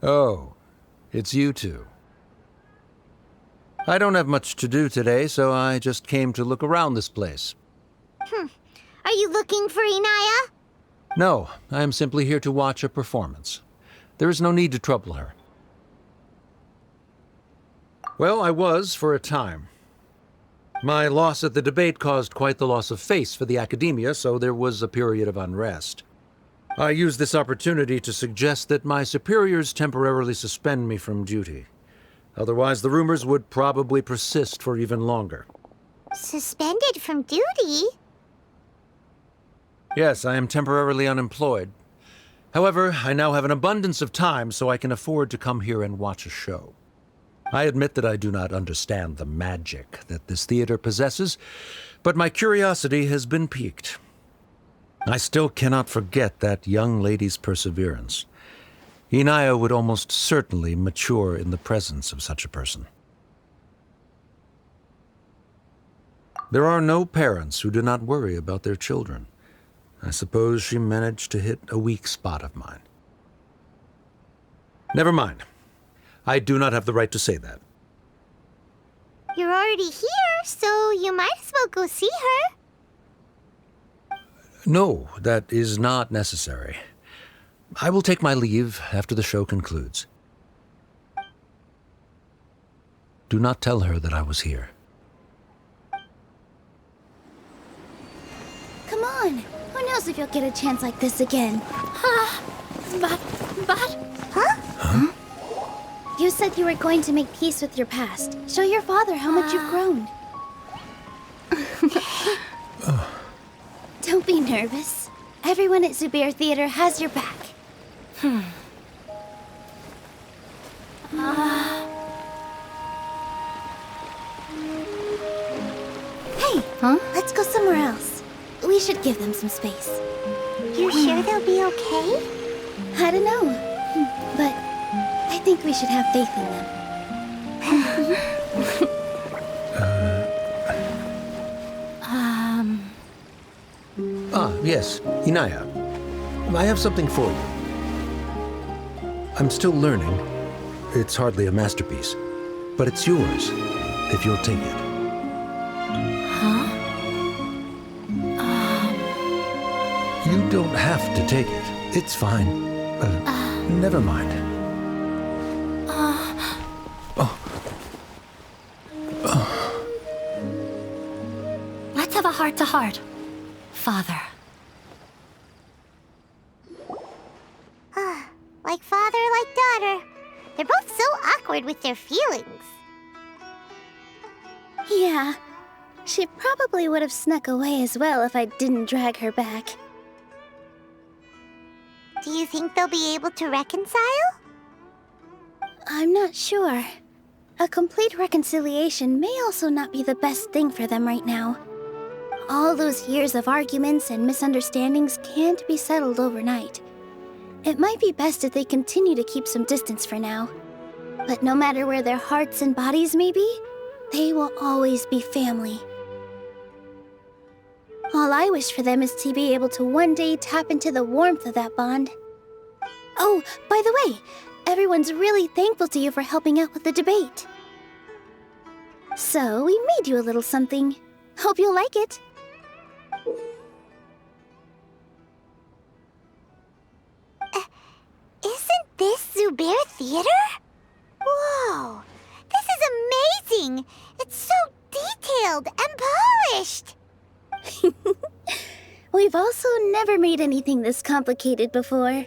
Oh, it's you two. I don't have much to do today, so I just came to look around this place. Are you looking for Inaya? No, I am simply here to watch a performance. There is no need to trouble her. Well, I was for a time. My loss at the debate caused quite the loss of face for the academia, so there was a period of unrest. I used this opportunity to suggest that my superiors temporarily suspend me from duty. Otherwise, the rumors would probably persist for even longer. Suspended from duty? Yes, I am temporarily unemployed. However, I now have an abundance of time, so I can afford to come here and watch a show. I admit that I do not understand the magic that this theater possesses, but my curiosity has been piqued. I still cannot forget that young lady's perseverance. Inaya would almost certainly mature in the presence of such a person. There are no parents who do not worry about their children. I suppose she managed to hit a weak spot of mine. Never mind. I do not have the right to say that. You're already here, so you might as well go see her. No, that is not necessary. I will take my leave after the show concludes. Do not tell her that I was here. Come on. Who knows if you'll get a chance like this again? But... Huh? You said you were going to make peace with your past. Show your father how much you've grown. Don't be nervous. Everyone at Zubair Theater has your back. Hey, let's go somewhere else. We should give them some space. You sure they'll be okay? I don't know, but I think we should have faith in them. Yes, Inaya. I have something for you. I'm still learning. It's hardly a masterpiece, but it's yours, if you'll take it. You don't have to take it. It's fine. Never mind. Let's have a heart-to-heart, Father. Like father, like daughter. They're both so awkward with their feelings. Yeah, she probably would have snuck away as well if I didn't drag her back. Do you think they'll be able to reconcile? I'm not sure. A complete reconciliation may also not be the best thing for them right now. All those years of arguments and misunderstandings can't be settled overnight. It might be best if they continue to keep some distance for now. But no matter where their hearts and bodies may be, they will always be family. All I wish for them is to be able to one day tap into the warmth of that bond. Oh, by the way, everyone's really thankful to you for helping out with the debate. So, we made you a little something. Hope you'll like it. Isn't this Zubair Theater? Whoa! This is amazing! It's so detailed and polished! We've also never made anything this complicated before.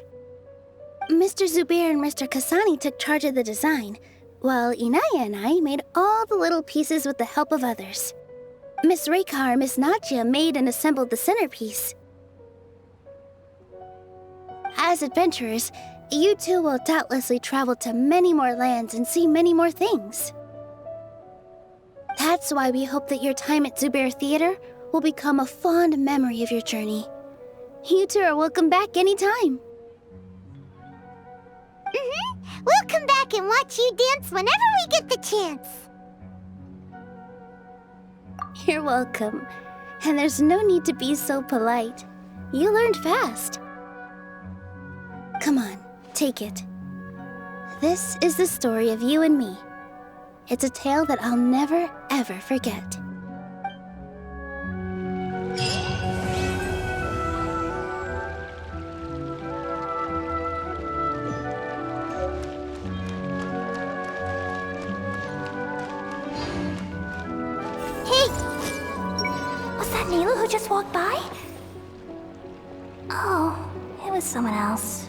Mr. Zubair and Mr. Kasani took charge of the design, while Inaya and I made all the little pieces with the help of others. Miss Reikar and Miss Nadia made and assembled the centerpiece. As adventurers, you two will doubtlessly travel to many more lands and see many more things. That's why we hope that your time at Zubair Theater will become a fond memory of your journey. You two are welcome back anytime. We'll come back and watch you dance whenever we get the chance. You're welcome. And there's no need to be so polite. You learned fast. Come on, take it. This is the story of you and me. It's a tale that I'll never, ever forget. Nilou who just walked by? Oh, it was someone else.